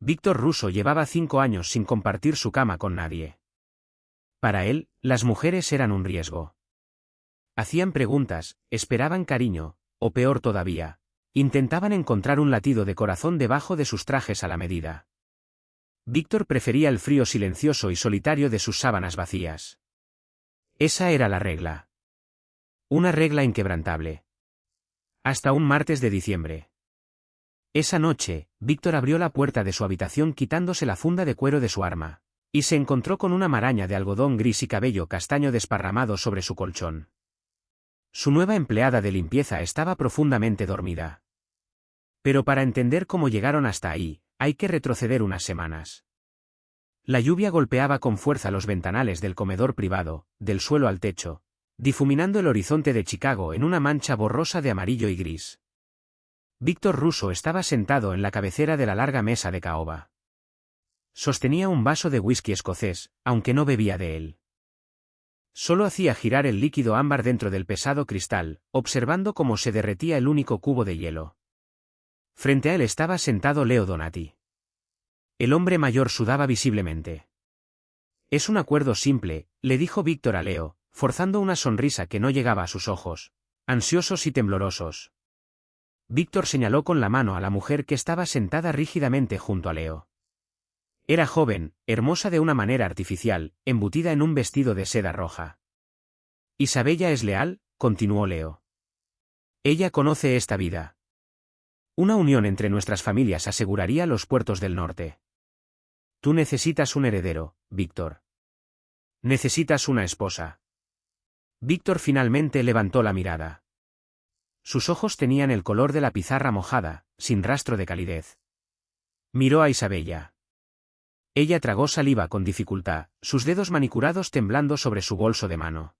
Víctor Russo llevaba 5 años sin compartir su cama con nadie. Para él, las mujeres eran un riesgo. Hacían preguntas, esperaban cariño, o peor todavía, intentaban encontrar un latido de corazón debajo de sus trajes a la medida. Víctor prefería el frío silencioso y solitario de sus sábanas vacías. Esa era la regla. Una regla inquebrantable. Hasta un martes de diciembre. Esa noche, Víctor abrió la puerta de su habitación quitándose la funda de cuero de su arma, y se encontró con una maraña de algodón gris y cabello castaño desparramado sobre su colchón. Su nueva empleada de limpieza estaba profundamente dormida. Pero para entender cómo llegaron hasta ahí, hay que retroceder unas semanas. La lluvia golpeaba con fuerza los ventanales del comedor privado, del suelo al techo, difuminando el horizonte de Chicago en una mancha borrosa de amarillo y gris. Víctor Russo estaba sentado en la cabecera de la larga mesa de caoba. Sostenía un vaso de whisky escocés, aunque no bebía de él. Solo hacía girar el líquido ámbar dentro del pesado cristal, observando cómo se derretía el único cubo de hielo. Frente a él estaba sentado Leo Donati. El hombre mayor sudaba visiblemente. «Es un acuerdo simple», le dijo Víctor a Leo, forzando una sonrisa que no llegaba a sus ojos, ansiosos y temblorosos. Víctor señaló con la mano a la mujer que estaba sentada rígidamente junto a Leo. Era joven, hermosa de una manera artificial, embutida en un vestido de seda roja. «Isabella es leal», continuó Leo. «Ella conoce esta vida. Una unión entre nuestras familias aseguraría los puertos del norte. Tú necesitas un heredero, Víctor. Necesitas una esposa». Víctor finalmente levantó la mirada. Sus ojos tenían el color de la pizarra mojada, sin rastro de calidez. Miró a Isabella. Ella tragó saliva con dificultad, sus dedos manicurados temblando sobre su bolso de mano.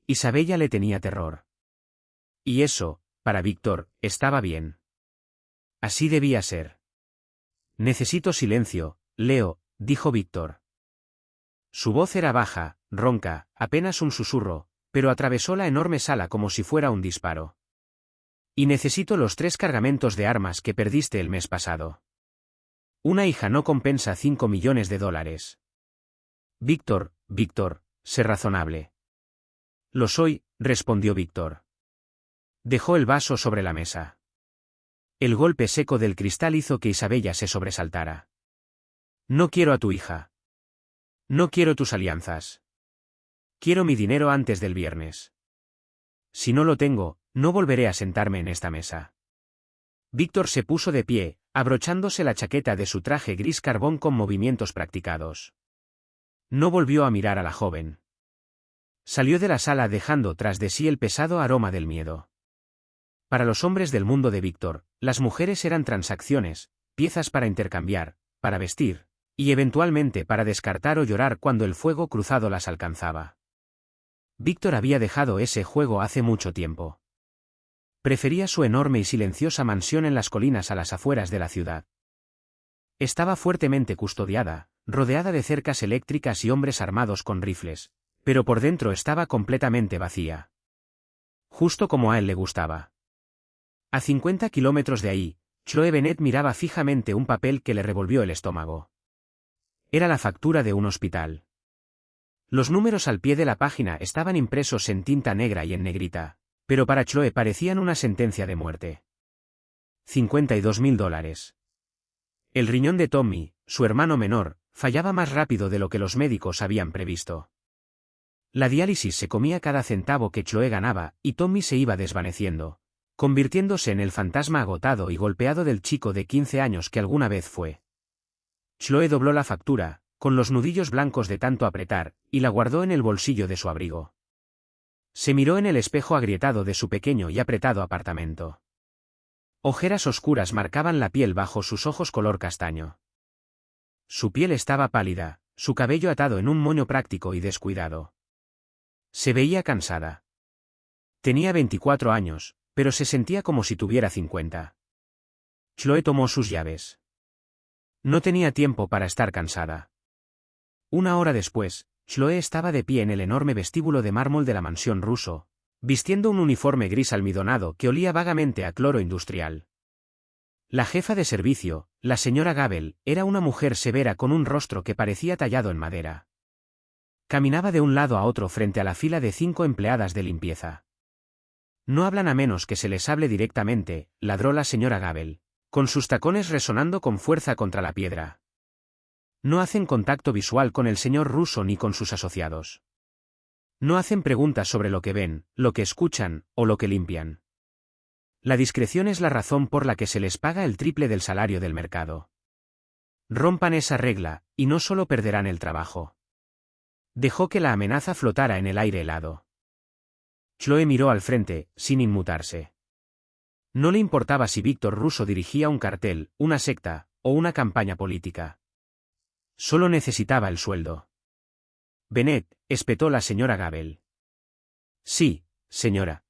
Isabella le tenía terror. Y eso, para Víctor, estaba bien. Así debía ser. «Necesito silencio, Leo», dijo Víctor. Su voz era baja, ronca, apenas un susurro, pero atravesó la enorme sala como si fuera un disparo. «Y necesito los 3 cargamentos de armas que perdiste el mes pasado. Una hija no compensa $5 millones. Víctor, sé razonable». «Lo soy», respondió Víctor. Dejó el vaso sobre la mesa. El golpe seco del cristal hizo que Isabella se sobresaltara. «No quiero a tu hija. No quiero tus alianzas. Quiero mi dinero antes del viernes. Si no lo tengo, no volveré a sentarme en esta mesa». Víctor se puso de pie, abrochándose la chaqueta de su traje gris carbón con movimientos practicados. No volvió a mirar a la joven. Salió de la sala dejando tras de sí el pesado aroma del miedo. Para los hombres del mundo de Víctor, las mujeres eran transacciones, piezas para intercambiar, para vestir, y eventualmente para descartar o llorar cuando el fuego cruzado las alcanzaba. Víctor había dejado ese juego hace mucho tiempo. Prefería su enorme y silenciosa mansión en las colinas a las afueras de la ciudad. Estaba fuertemente custodiada, rodeada de cercas eléctricas y hombres armados con rifles, pero por dentro estaba completamente vacía. Justo como a él le gustaba. A 50 kilómetros de ahí, Chloe Bennett miraba fijamente un papel que le revolvió el estómago. Era la factura de un hospital. Los números al pie de la página estaban impresos en tinta negra y en negrita, pero para Chloe parecían una sentencia de muerte. $52.000. El riñón de Tommy, su hermano menor, fallaba más rápido de lo que los médicos habían previsto. La diálisis se comía cada centavo que Chloe ganaba, y Tommy se iba desvaneciendo, convirtiéndose en el fantasma agotado y golpeado del chico de 15 años que alguna vez fue. Chloe dobló la factura, con los nudillos blancos de tanto apretar, y la guardó en el bolsillo de su abrigo. Se miró en el espejo agrietado de su pequeño y apretado apartamento. Ojeras oscuras marcaban la piel bajo sus ojos color castaño. Su piel estaba pálida, su cabello atado en un moño práctico y descuidado. Se veía cansada. Tenía 24 años, pero se sentía como si tuviera 50. Chloe tomó sus llaves. No tenía tiempo para estar cansada. Una hora después, Chloe estaba de pie en el enorme vestíbulo de mármol de la mansión Russo, vistiendo un uniforme gris almidonado que olía vagamente a cloro industrial. La jefa de servicio, La señora Gabel era una mujer severa con un rostro que parecía tallado en madera. Caminaba de un lado a otro frente a la fila de 5 empleadas de limpieza. No hablan a menos que se les hable directamente, ladró la señora Gabel, con sus tacones resonando con fuerza contra la piedra. No hacen contacto visual con el señor Russo ni con sus asociados. No hacen preguntas sobre lo que ven, lo que escuchan, o lo que limpian. La discreción es la razón por la que se les paga el triple del salario del mercado. Rompan esa regla, y no solo perderán el trabajo. Dejó que la amenaza flotara en el aire helado. Chloe miró al frente, sin inmutarse. No le importaba si Víctor Russo dirigía un cartel, una secta, o una campaña política. Solo necesitaba el sueldo. Bennett, espetó la señora Gabel. Sí, señora.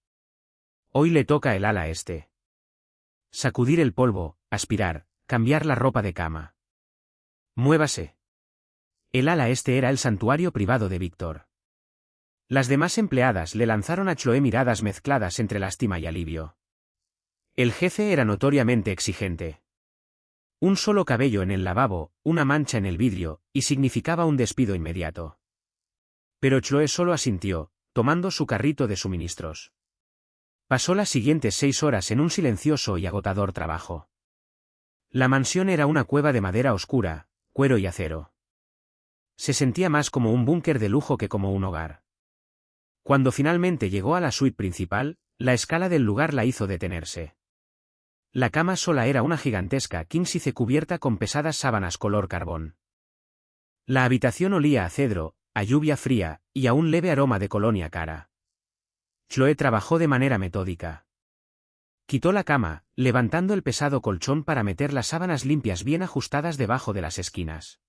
Hoy le toca el ala este. Sacudir el polvo, aspirar, cambiar la ropa de cama. Muévase. El ala este era el santuario privado de Víctor. Las demás empleadas le lanzaron a Chloe miradas mezcladas entre lástima y alivio. El jefe era notoriamente exigente. Un solo cabello en el lavabo, una mancha en el vidrio, y significaba un despido inmediato. Pero Chloe solo asintió, tomando su carrito de suministros. Pasó las siguientes 6 horas en un silencioso y agotador trabajo. La mansión era una cueva de madera oscura, cuero y acero. Se sentía más como un búnker de lujo que como un hogar. Cuando finalmente llegó a la suite principal, la escala del lugar la hizo detenerse. La cama sola era una gigantesca king-size cubierta con pesadas sábanas color carbón. La habitación olía a cedro, a lluvia fría, y a un leve aroma de colonia cara. Chloe trabajó de manera metódica. Quitó la cama, levantando el pesado colchón para meter las sábanas limpias bien ajustadas debajo de las esquinas.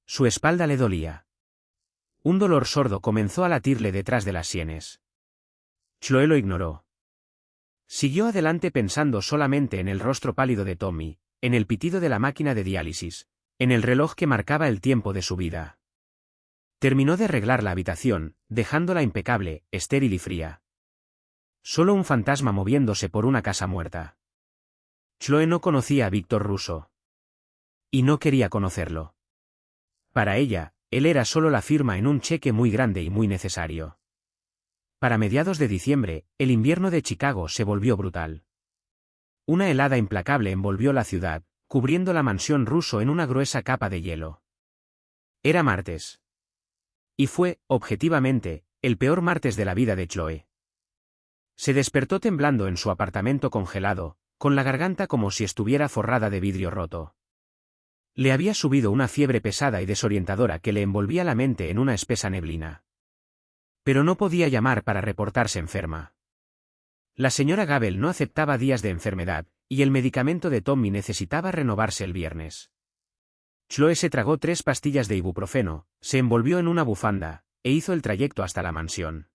Su espalda le dolía. Un dolor sordo comenzó a latirle detrás de las sienes. Chloe lo ignoró. Siguió adelante pensando solamente en el rostro pálido de Tommy, en el pitido de la máquina de diálisis, en el reloj que marcaba el tiempo de su vida. Terminó de arreglar la habitación, dejándola impecable, estéril y fría. Solo un fantasma moviéndose por una casa muerta. Chloe no conocía a Víctor Russo. Y no quería conocerlo. Para ella, él era solo la firma en un cheque muy grande y muy necesario. Para mediados de diciembre, el invierno de Chicago se volvió brutal. Una helada implacable envolvió la ciudad, cubriendo la mansión Russo en una gruesa capa de hielo. Era martes. Y fue, objetivamente, el peor martes de la vida de Chloe. Se despertó temblando en su apartamento congelado, con la garganta como si estuviera forrada de vidrio roto. Le había subido una fiebre pesada y desorientadora que le envolvía la mente en una espesa neblina. Pero no podía llamar para reportarse enferma. La señora Gabel no aceptaba días de enfermedad, y el medicamento de Tommy necesitaba renovarse el viernes. Chloe se tragó 3 pastillas de ibuprofeno, se envolvió en una bufanda, e hizo el trayecto hasta la mansión.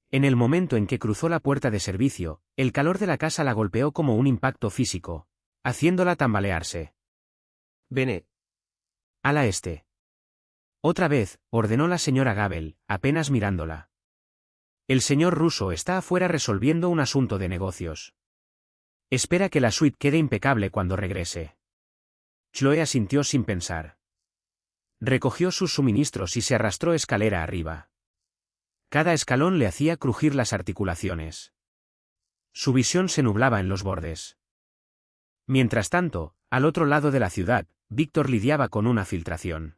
En el momento en que cruzó la puerta de servicio, el calor de la casa la golpeó como un impacto físico, haciéndola tambalearse. «Bennett. Ala este». Otra vez, ordenó la señora Gabel, apenas mirándola. «El señor Russo está afuera resolviendo un asunto de negocios. Espera que la suite quede impecable cuando regrese». Chloe asintió sin pensar. Recogió sus suministros y se arrastró escalera arriba. Cada escalón le hacía crujir las articulaciones. Su visión se nublaba en los bordes. Mientras tanto, al otro lado de la ciudad, Víctor lidiaba con una filtración.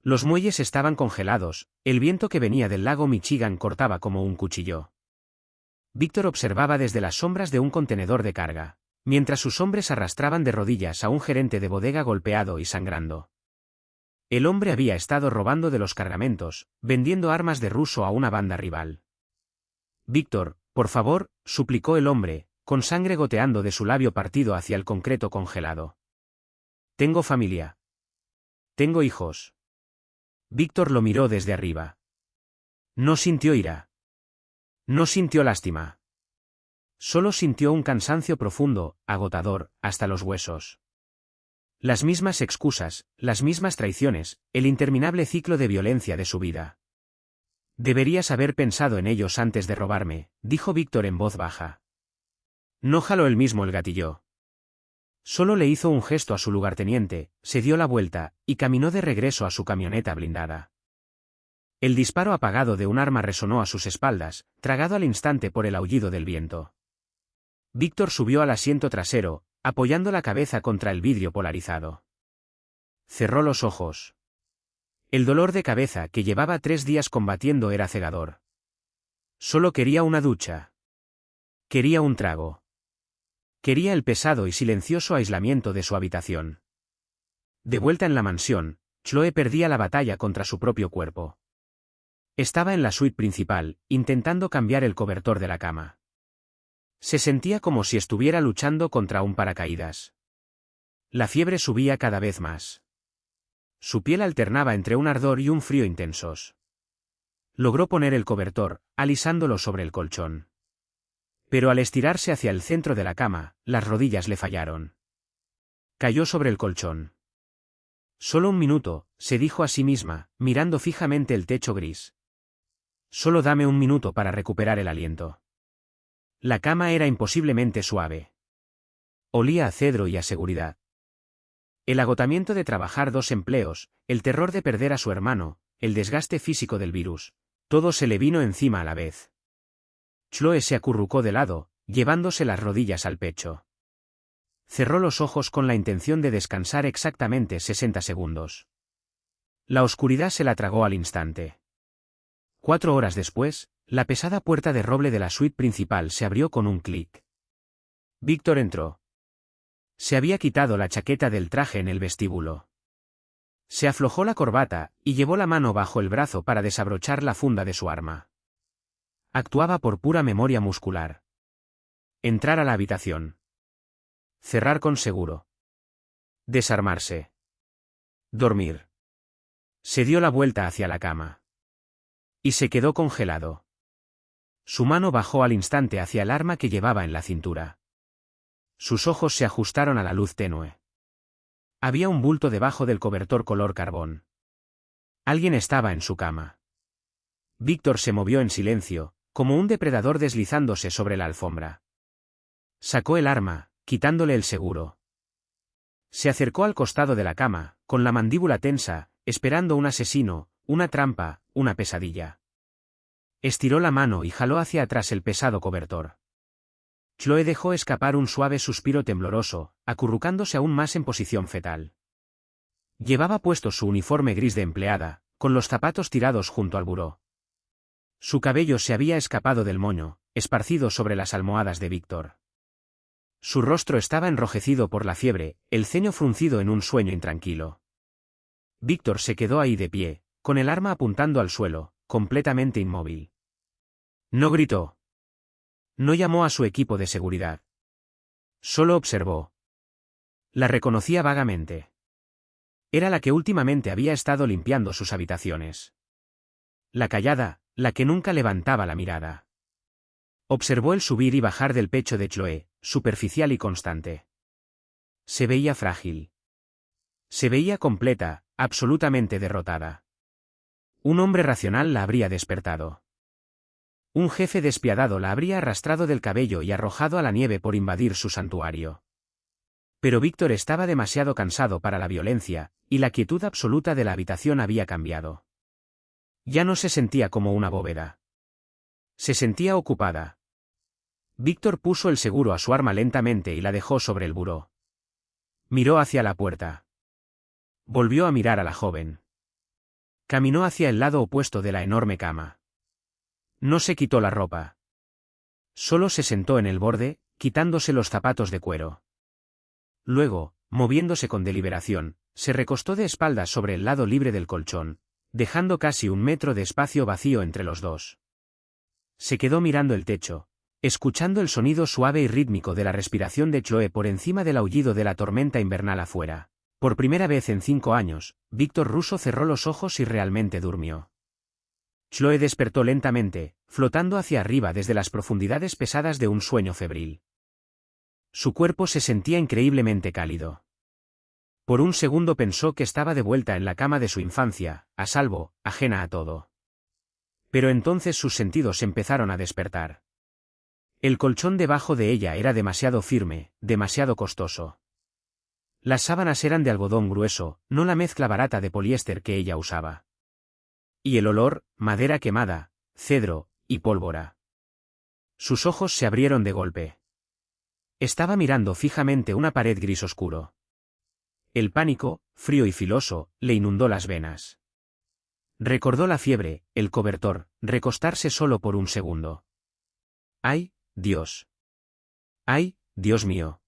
Los muelles estaban congelados, el viento que venía del lago Michigan cortaba como un cuchillo. Víctor observaba desde las sombras de un contenedor de carga, mientras sus hombres arrastraban de rodillas a un gerente de bodega golpeado y sangrando. El hombre había estado robando de los cargamentos, vendiendo armas de Russo a una banda rival. «Víctor, por favor», suplicó el hombre, con sangre goteando de su labio partido hacia el concreto congelado. «Tengo familia. Tengo hijos». Víctor lo miró desde arriba. No sintió ira. No sintió lástima. Solo sintió un cansancio profundo, agotador, hasta los huesos. Las mismas excusas, las mismas traiciones, el interminable ciclo de violencia de su vida. «Deberías haber pensado en ellos antes de robarme», dijo Víctor en voz baja. No jaló él mismo el gatillo. Solo le hizo un gesto a su lugarteniente, se dio la vuelta, y caminó de regreso a su camioneta blindada. El disparo apagado de un arma resonó a sus espaldas, tragado al instante por el aullido del viento. Víctor subió al asiento trasero, apoyando la cabeza contra el vidrio polarizado. Cerró los ojos. El dolor de cabeza que llevaba 3 días combatiendo era cegador. Solo quería una ducha. Quería un trago. Quería el pesado y silencioso aislamiento de su habitación. De vuelta en la mansión, Chloe perdía la batalla contra su propio cuerpo. Estaba en la suite principal, intentando cambiar el cobertor de la cama. Se sentía como si estuviera luchando contra un paracaídas. La fiebre subía cada vez más. Su piel alternaba entre un ardor y un frío intensos. Logró poner el cobertor, alisándolo sobre el colchón. Pero al estirarse hacia el centro de la cama, las rodillas le fallaron. Cayó sobre el colchón. Solo un minuto, se dijo a sí misma, mirando fijamente el techo gris. Solo dame un minuto para recuperar el aliento. La cama era imposiblemente suave. Olía a cedro y a seguridad. El agotamiento de trabajar 2 empleos, el terror de perder a su hermano, el desgaste físico del virus, todo se le vino encima a la vez. Chloe se acurrucó de lado, llevándose las rodillas al pecho. Cerró los ojos con la intención de descansar exactamente 60 segundos. La oscuridad se la tragó al instante. 4 horas después, la pesada puerta de roble de la suite principal se abrió con un clic. Víctor entró. Se había quitado la chaqueta del traje en el vestíbulo. Se aflojó la corbata, y llevó la mano bajo el brazo para desabrochar la funda de su arma. Actuaba por pura memoria muscular. Entrar a la habitación. Cerrar con seguro. Desarmarse. Dormir. Se dio la vuelta hacia la cama. Y se quedó congelado. Su mano bajó al instante hacia el arma que llevaba en la cintura. Sus ojos se ajustaron a la luz tenue. Había un bulto debajo del cobertor color carbón. Alguien estaba en su cama. Víctor se movió en silencio, como un depredador deslizándose sobre la alfombra. Sacó el arma, quitándole el seguro. Se acercó al costado de la cama, con la mandíbula tensa, esperando un asesino, una trampa, una pesadilla. Estiró la mano y jaló hacia atrás el pesado cobertor. Chloe dejó escapar un suave suspiro tembloroso, acurrucándose aún más en posición fetal. Llevaba puesto su uniforme gris de empleada, con los zapatos tirados junto al buró. Su cabello se había escapado del moño, esparcido sobre las almohadas de Víctor. Su rostro estaba enrojecido por la fiebre, el ceño fruncido en un sueño intranquilo. Víctor se quedó ahí de pie, con el arma apuntando al suelo, completamente inmóvil. No gritó. No llamó a su equipo de seguridad. Solo observó. La reconocía vagamente. Era la que últimamente había estado limpiando sus habitaciones. La callada, la que nunca levantaba la mirada. Observó el subir y bajar del pecho de Chloe, superficial y constante. Se veía frágil. Se veía completa, absolutamente derrotada. Un hombre racional la habría despertado. Un jefe despiadado la habría arrastrado del cabello y arrojado a la nieve por invadir su santuario. Pero Víctor estaba demasiado cansado para la violencia, y la quietud absoluta de la habitación había cambiado. Ya no se sentía como una bóveda. Se sentía ocupada. Víctor puso el seguro a su arma lentamente y la dejó sobre el buró. Miró hacia la puerta. Volvió a mirar a la joven. Caminó hacia el lado opuesto de la enorme cama. No se quitó la ropa. Solo se sentó en el borde, quitándose los zapatos de cuero. Luego, moviéndose con deliberación, se recostó de espaldas sobre el lado libre del colchón, dejando casi 1 metro de espacio vacío entre los dos. Se quedó mirando el techo, escuchando el sonido suave y rítmico de la respiración de Chloe por encima del aullido de la tormenta invernal afuera. Por primera vez en 5 años, Víctor Russo cerró los ojos y realmente durmió. Chloe despertó lentamente, flotando hacia arriba desde las profundidades pesadas de un sueño febril. Su cuerpo se sentía increíblemente cálido. Por un segundo pensó que estaba de vuelta en la cama de su infancia, a salvo, ajena a todo. Pero entonces sus sentidos empezaron a despertar. El colchón debajo de ella era demasiado firme, demasiado costoso. Las sábanas eran de algodón grueso, no la mezcla barata de poliéster que ella usaba. Y el olor, madera quemada, cedro, y pólvora. Sus ojos se abrieron de golpe. Estaba mirando fijamente una pared gris oscuro. El pánico, frío y filoso, le inundó las venas. Recordó la fiebre, el cobertor, recostarse solo por un segundo. ¡Ay, Dios! ¡Ay, Dios mío!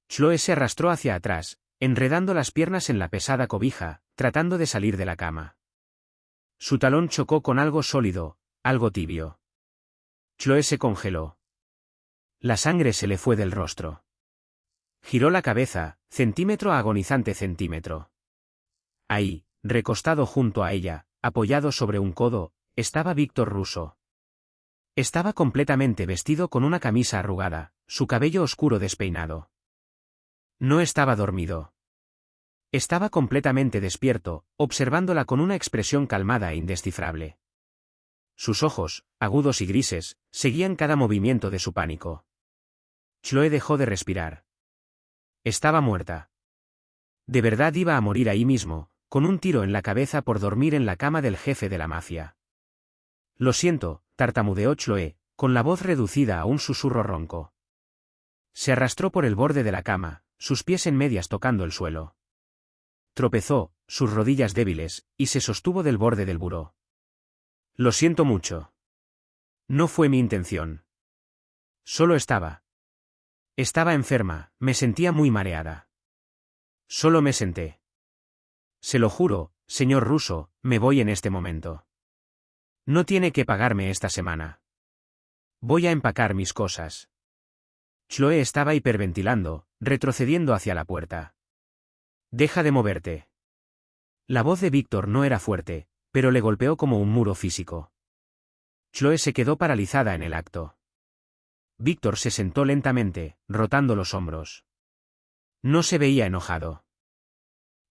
Chloe se arrastró hacia atrás, enredando las piernas en la pesada cobija, tratando de salir de la cama. Su talón chocó con algo sólido, algo tibio. Chloe se congeló. La sangre se le fue del rostro. Giró la cabeza, centímetro a agonizante centímetro. Ahí, recostado junto a ella, apoyado sobre un codo, estaba Víctor Russo. Estaba completamente vestido con una camisa arrugada, su cabello oscuro despeinado. No estaba dormido. Estaba completamente despierto, observándola con una expresión calmada e indescifrable. Sus ojos, agudos y grises, seguían cada movimiento de su pánico. Chloe dejó de respirar. Estaba muerta. De verdad iba a morir ahí mismo, con un tiro en la cabeza por dormir en la cama del jefe de la mafia. Lo siento, tartamudeó Chloe, con la voz reducida a un susurro ronco. Se arrastró por el borde de la cama, sus pies en medias tocando el suelo. Tropezó, sus rodillas débiles, y se sostuvo del borde del buró. Lo siento mucho. No fue mi intención. Solo estaba. Estaba enferma, me sentía muy mareada. Solo me senté. Se lo juro, señor Russo, me voy en este momento. No tiene que pagarme esta semana. Voy a empacar mis cosas. Chloe estaba hiperventilando, retrocediendo hacia la puerta. Deja de moverte. La voz de Víctor no era fuerte, pero le golpeó como un muro físico. Chloe se quedó paralizada en el acto. Víctor se sentó lentamente, rotando los hombros. No se veía enojado.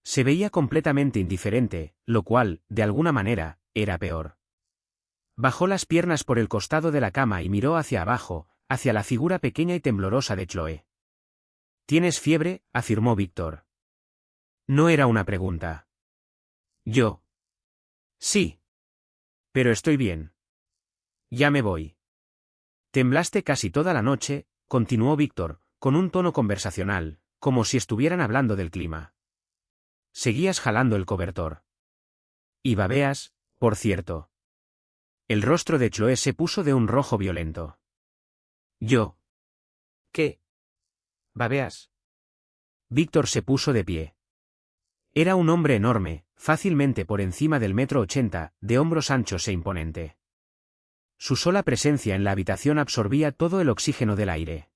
Se veía completamente indiferente, lo cual, de alguna manera, era peor. Bajó las piernas por el costado de la cama y miró hacia abajo, hacia la figura pequeña y temblorosa de Chloe. ¿Tienes fiebre?, afirmó Víctor. No era una pregunta. Yo. Sí. Pero estoy bien. Ya me voy. Temblaste casi toda la noche, continuó Víctor, con un tono conversacional, como si estuvieran hablando del clima. Seguías jalando el cobertor. Y babeas, por cierto. El rostro de Chloe se puso de un rojo violento. Yo. ¿Qué? ¿Babeas? Víctor se puso de pie. Era un hombre enorme, fácilmente por encima del 1,80 m, de hombros anchos e imponente. Su sola presencia en la habitación absorbía todo el oxígeno del aire.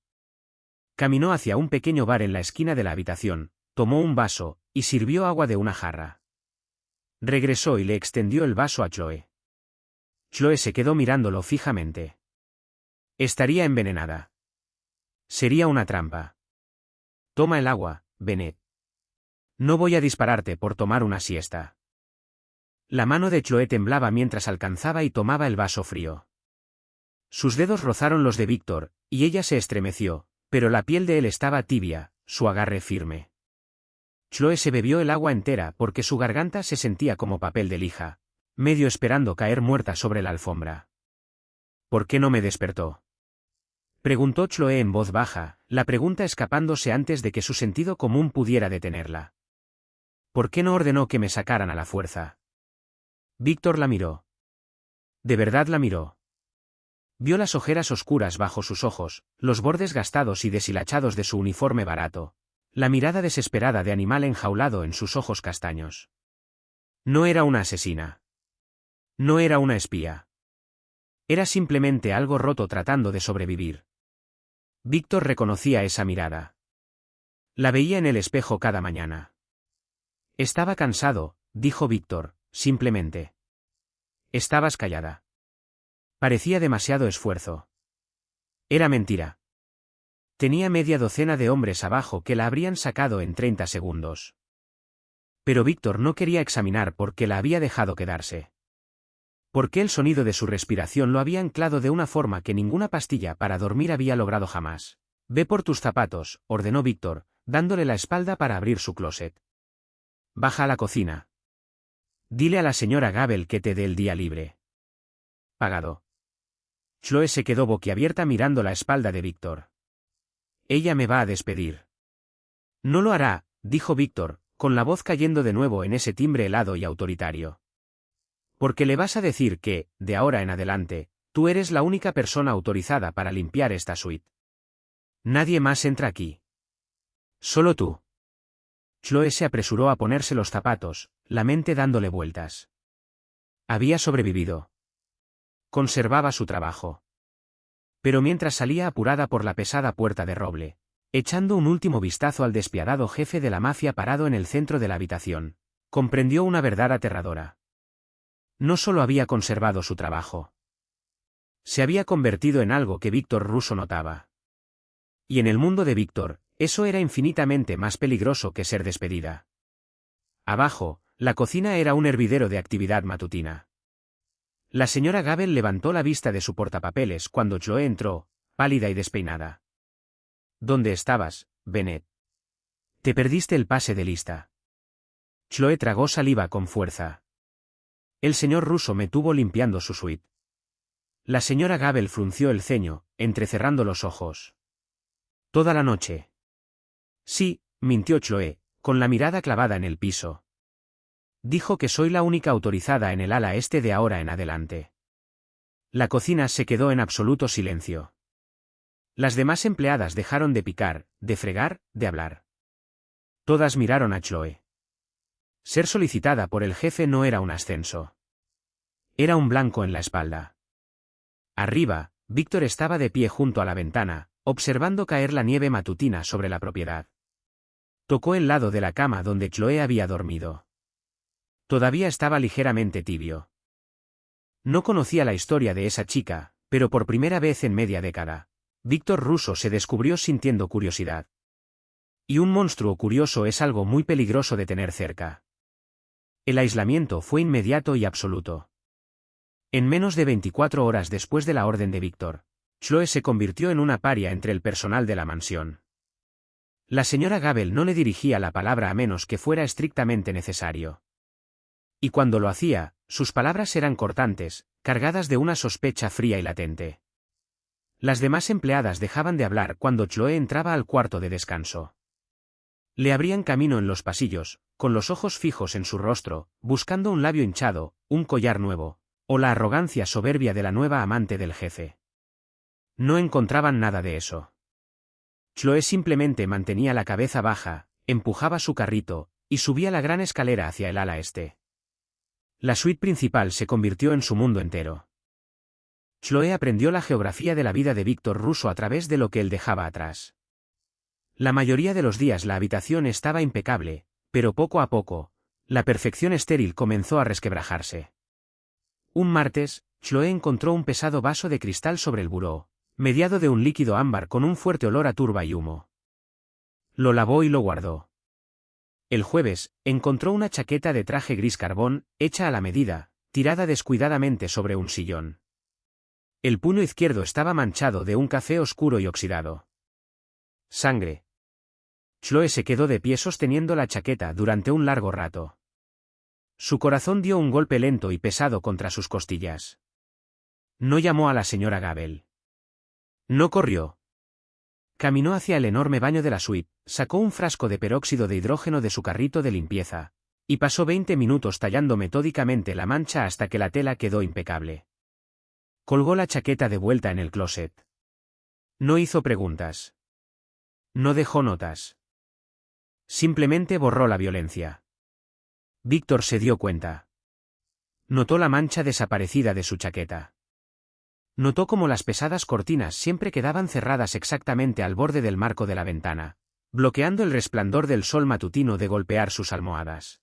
Caminó hacia un pequeño bar en la esquina de la habitación, tomó un vaso, y sirvió agua de una jarra. Regresó y le extendió el vaso a Chloe. Chloe se quedó mirándolo fijamente. Estaría envenenada. Sería una trampa. Toma el agua, Bennett. No voy a dispararte por tomar una siesta. La mano de Chloe temblaba mientras alcanzaba y tomaba el vaso frío. Sus dedos rozaron los de Víctor, y ella se estremeció, pero la piel de él estaba tibia, su agarre firme. Chloe se bebió el agua entera porque su garganta se sentía como papel de lija, medio esperando caer muerta sobre la alfombra. ¿Por qué no me despertó?, preguntó Chloe en voz baja, la pregunta escapándose antes de que su sentido común pudiera detenerla. ¿Por qué no ordenó que me sacaran a la fuerza? Víctor la miró. De verdad la miró. Vio las ojeras oscuras bajo sus ojos, los bordes gastados y deshilachados de su uniforme barato, la mirada desesperada de animal enjaulado en sus ojos castaños. No era una asesina. No era una espía. Era simplemente algo roto tratando de sobrevivir. Víctor reconocía esa mirada. La veía en el espejo cada mañana. Estaba cansado, dijo Víctor, simplemente. Estabas callada. Parecía demasiado esfuerzo. Era mentira. Tenía media docena de hombres abajo que la habrían sacado en 30 segundos. Pero Víctor no quería examinar por qué la había dejado quedarse. Porque el sonido de su respiración lo había anclado de una forma que ninguna pastilla para dormir había logrado jamás. Ve por tus zapatos, ordenó Víctor, dándole la espalda para abrir su closet. Baja a la cocina. Dile a la señora Gabel que te dé el día libre. Pagado. Chloe se quedó boquiabierta mirando la espalda de Víctor. Ella me va a despedir. No lo hará, dijo Víctor, con la voz cayendo de nuevo en ese timbre helado y autoritario. Porque le vas a decir que, de ahora en adelante, tú eres la única persona autorizada para limpiar esta suite. Nadie más entra aquí. Solo tú. Chloe se apresuró a ponerse los zapatos, la mente dándole vueltas. Había sobrevivido. Conservaba su trabajo. Pero mientras salía apurada por la pesada puerta de roble, echando un último vistazo al despiadado jefe de la mafia parado en el centro de la habitación, comprendió una verdad aterradora. No solo había conservado su trabajo. Se había convertido en algo que Víctor Russo notaba. Y en el mundo de Víctor, eso era infinitamente más peligroso que ser despedida. Abajo, la cocina era un hervidero de actividad matutina. La señora Gabel levantó la vista de su portapapeles cuando Chloe entró, pálida y despeinada. ¿Dónde estabas, Bennett? Te perdiste el pase de lista. Chloe tragó saliva con fuerza. El señor Russo me tuvo limpiando su suite. La señora Gabel frunció el ceño, entrecerrando los ojos. Toda la noche. Sí, mintió Chloe, con la mirada clavada en el piso. Dijo que soy la única autorizada en el ala este de ahora en adelante. La cocina se quedó en absoluto silencio. Las demás empleadas dejaron de picar, de fregar, de hablar. Todas miraron a Chloe. Ser solicitada por el jefe no era un ascenso. Era un blanco en la espalda. Arriba, Víctor estaba de pie junto a la ventana, observando caer la nieve matutina sobre la propiedad. Tocó el lado de la cama donde Chloe había dormido. Todavía estaba ligeramente tibio. No conocía la historia de esa chica, pero por primera vez en media década, Víctor Russo se descubrió sintiendo curiosidad. Y un monstruo curioso es algo muy peligroso de tener cerca. El aislamiento fue inmediato y absoluto. En menos de 24 horas después de la orden de Víctor, Chloe se convirtió en una paria entre el personal de la mansión. La señora Gabel no le dirigía la palabra a menos que fuera estrictamente necesario. Y cuando lo hacía, sus palabras eran cortantes, cargadas de una sospecha fría y latente. Las demás empleadas dejaban de hablar cuando Chloe entraba al cuarto de descanso. Le abrían camino en los pasillos, con los ojos fijos en su rostro, buscando un labio hinchado, un collar nuevo, o la arrogancia soberbia de la nueva amante del jefe. No encontraban nada de eso. Chloe simplemente mantenía la cabeza baja, empujaba su carrito, y subía la gran escalera hacia el ala este. La suite principal se convirtió en su mundo entero. Chloe aprendió la geografía de la vida de Víctor Russo a través de lo que él dejaba atrás. La mayoría de los días la habitación estaba impecable, pero poco a poco, la perfección estéril comenzó a resquebrajarse. Un martes, Chloe encontró un pesado vaso de cristal sobre el buró, mediado de un líquido ámbar con un fuerte olor a turba y humo. Lo lavó y lo guardó. El jueves, encontró una chaqueta de traje gris carbón, hecha a la medida, tirada descuidadamente sobre un sillón. El puño izquierdo estaba manchado de un café oscuro y oxidado. Sangre. Chloe se quedó de pie sosteniendo la chaqueta durante un largo rato. Su corazón dio un golpe lento y pesado contra sus costillas. No llamó a la señora Gabel. No corrió. Caminó hacia el enorme baño de la suite, sacó un frasco de peróxido de hidrógeno de su carrito de limpieza, y pasó 20 minutos tallando metódicamente la mancha hasta que la tela quedó impecable. Colgó la chaqueta de vuelta en el closet. No hizo preguntas. No dejó notas. Simplemente borró la violencia. Víctor se dio cuenta. Notó la mancha desaparecida de su chaqueta. Notó cómo las pesadas cortinas siempre quedaban cerradas exactamente al borde del marco de la ventana, bloqueando el resplandor del sol matutino de golpear sus almohadas.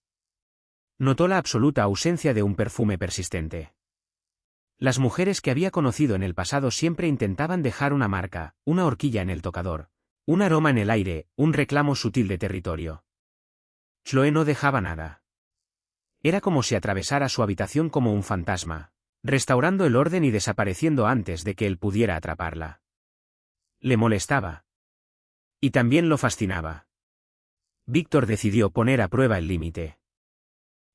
Notó la absoluta ausencia de un perfume persistente. Las mujeres que había conocido en el pasado siempre intentaban dejar una marca, una horquilla en el tocador, un aroma en el aire, un reclamo sutil de territorio. Chloe no dejaba nada. Era como si atravesara su habitación como un fantasma, restaurando el orden y desapareciendo antes de que él pudiera atraparla. Le molestaba. Y también lo fascinaba. Víctor decidió poner a prueba el límite.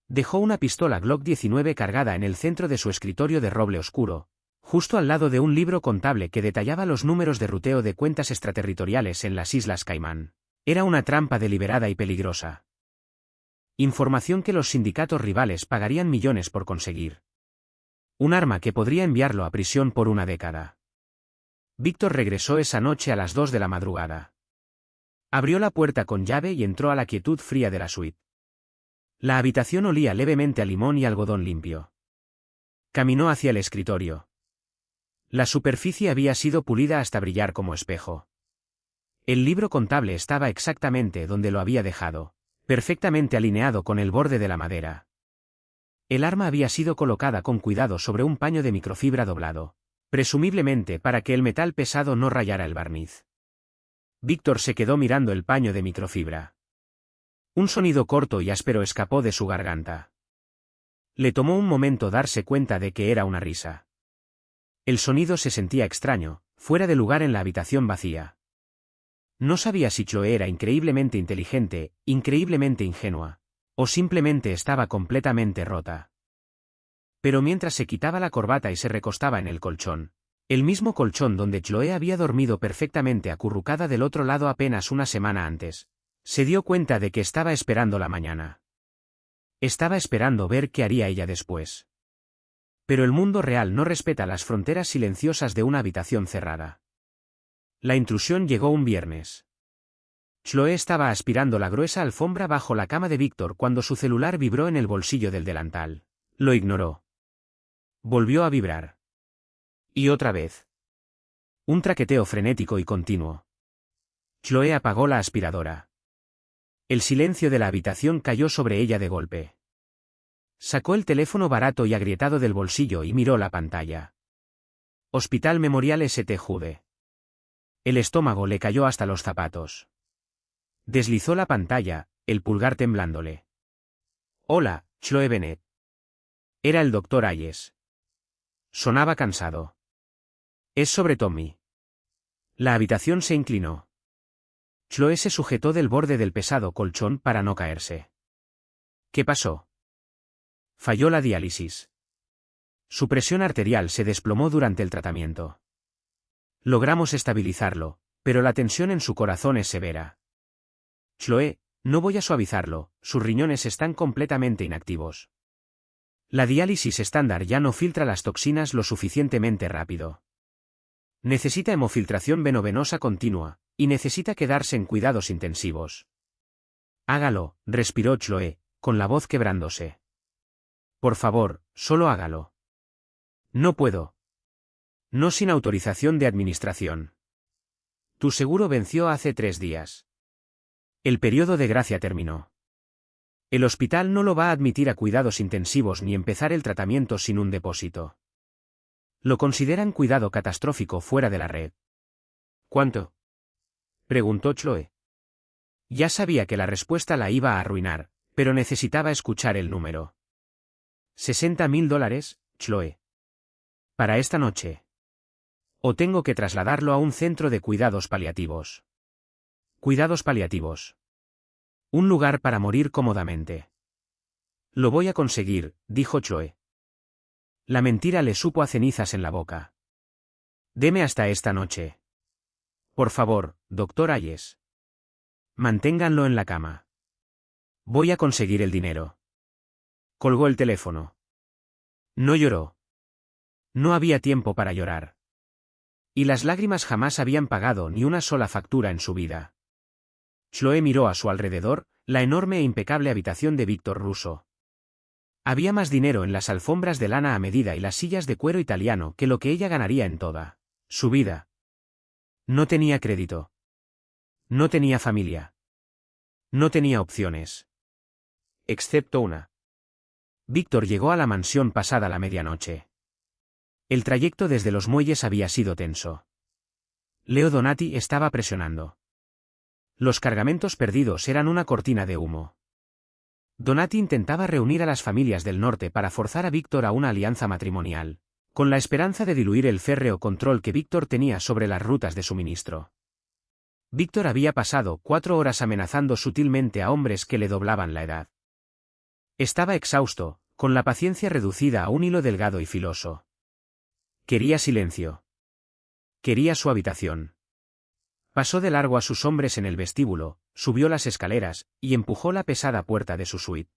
Dejó una pistola Glock 19 cargada en el centro de su escritorio de roble oscuro, justo al lado de un libro contable que detallaba los números de ruteo de cuentas extraterritoriales en las Islas Caimán. Era una trampa deliberada y peligrosa. Información que los sindicatos rivales pagarían millones por conseguir. Un arma que podría enviarlo a prisión por una década. Víctor regresó esa noche a las 2 de la madrugada. Abrió la puerta con llave y entró a la quietud fría de la suite. La habitación olía levemente a limón y algodón limpio. Caminó hacia el escritorio. La superficie había sido pulida hasta brillar como espejo. El libro contable estaba exactamente donde lo había dejado, perfectamente alineado con el borde de la madera. El arma había sido colocada con cuidado sobre un paño de microfibra doblado, presumiblemente para que el metal pesado no rayara el barniz. Víctor se quedó mirando el paño de microfibra. Un sonido corto y áspero escapó de su garganta. Le tomó un momento darse cuenta de que era una risa. El sonido se sentía extraño, fuera de lugar en la habitación vacía. No sabía si Chloe era increíblemente inteligente, increíblemente ingenua, o simplemente estaba completamente rota. Pero mientras se quitaba la corbata y se recostaba en el colchón, el mismo colchón donde Chloe había dormido perfectamente acurrucada del otro lado apenas una semana antes, se dio cuenta de que estaba esperando la mañana. Estaba esperando ver qué haría ella después. Pero el mundo real no respeta las fronteras silenciosas de una habitación cerrada. La intrusión llegó un viernes. Chloe estaba aspirando la gruesa alfombra bajo la cama de Víctor cuando su celular vibró en el bolsillo del delantal. Lo ignoró. Volvió a vibrar. Y otra vez. Un traqueteo frenético y continuo. Chloe apagó la aspiradora. El silencio de la habitación cayó sobre ella de golpe. Sacó el teléfono barato y agrietado del bolsillo y miró la pantalla. Hospital Memorial St. Jude. El estómago le cayó hasta los zapatos. Deslizó la pantalla, el pulgar temblándole. Hola, Chloe Bennett. Era el doctor Hayes. Sonaba cansado. Es sobre Tommy. La habitación se inclinó. Chloe se sujetó del borde del pesado colchón para no caerse. ¿Qué pasó? Falló la diálisis. Su presión arterial se desplomó durante el tratamiento. Logramos estabilizarlo, pero la tensión en su corazón es severa. Chloe, no voy a suavizarlo, sus riñones están completamente inactivos. La diálisis estándar ya no filtra las toxinas lo suficientemente rápido. Necesita hemofiltración venovenosa continua, y necesita quedarse en cuidados intensivos. Hágalo, respiró Chloe, con la voz quebrándose. Por favor, solo hágalo. No puedo. No sin autorización de administración. Tu seguro venció hace 3 días. El periodo de gracia terminó. El hospital no lo va a admitir a cuidados intensivos ni empezar el tratamiento sin un depósito. Lo consideran cuidado catastrófico fuera de la red. ¿Cuánto? Preguntó Chloe. Ya sabía que la respuesta la iba a arruinar, pero necesitaba escuchar el número. $60.000, Chloe. Para esta noche. O tengo que trasladarlo a un centro de cuidados paliativos. Cuidados paliativos. Un lugar para morir cómodamente. Lo voy a conseguir, dijo Chloe. La mentira le supo a cenizas en la boca. Deme hasta esta noche. Por favor, doctor Hayes. Manténganlo en la cama. Voy a conseguir el dinero. Colgó el teléfono. No lloró. No había tiempo para llorar. Y las lágrimas jamás habían pagado ni una sola factura en su vida. Chloe miró a su alrededor, la enorme e impecable habitación de Víctor Russo. Había más dinero en las alfombras de lana a medida y las sillas de cuero italiano que lo que ella ganaría en toda su vida. No tenía crédito. No tenía familia. No tenía opciones. Excepto una. Víctor llegó a la mansión pasada la medianoche. El trayecto desde los muelles había sido tenso. Leo Donati estaba presionando. Los cargamentos perdidos eran una cortina de humo. Donati intentaba reunir a las familias del norte para forzar a Víctor a una alianza matrimonial, con la esperanza de diluir el férreo control que Víctor tenía sobre las rutas de suministro. Víctor había pasado 4 horas amenazando sutilmente a hombres que le doblaban la edad. Estaba exhausto, con la paciencia reducida a un hilo delgado y filoso. Quería silencio. Quería su habitación. Pasó de largo a sus hombres en el vestíbulo, subió las escaleras, y empujó la pesada puerta de su suite.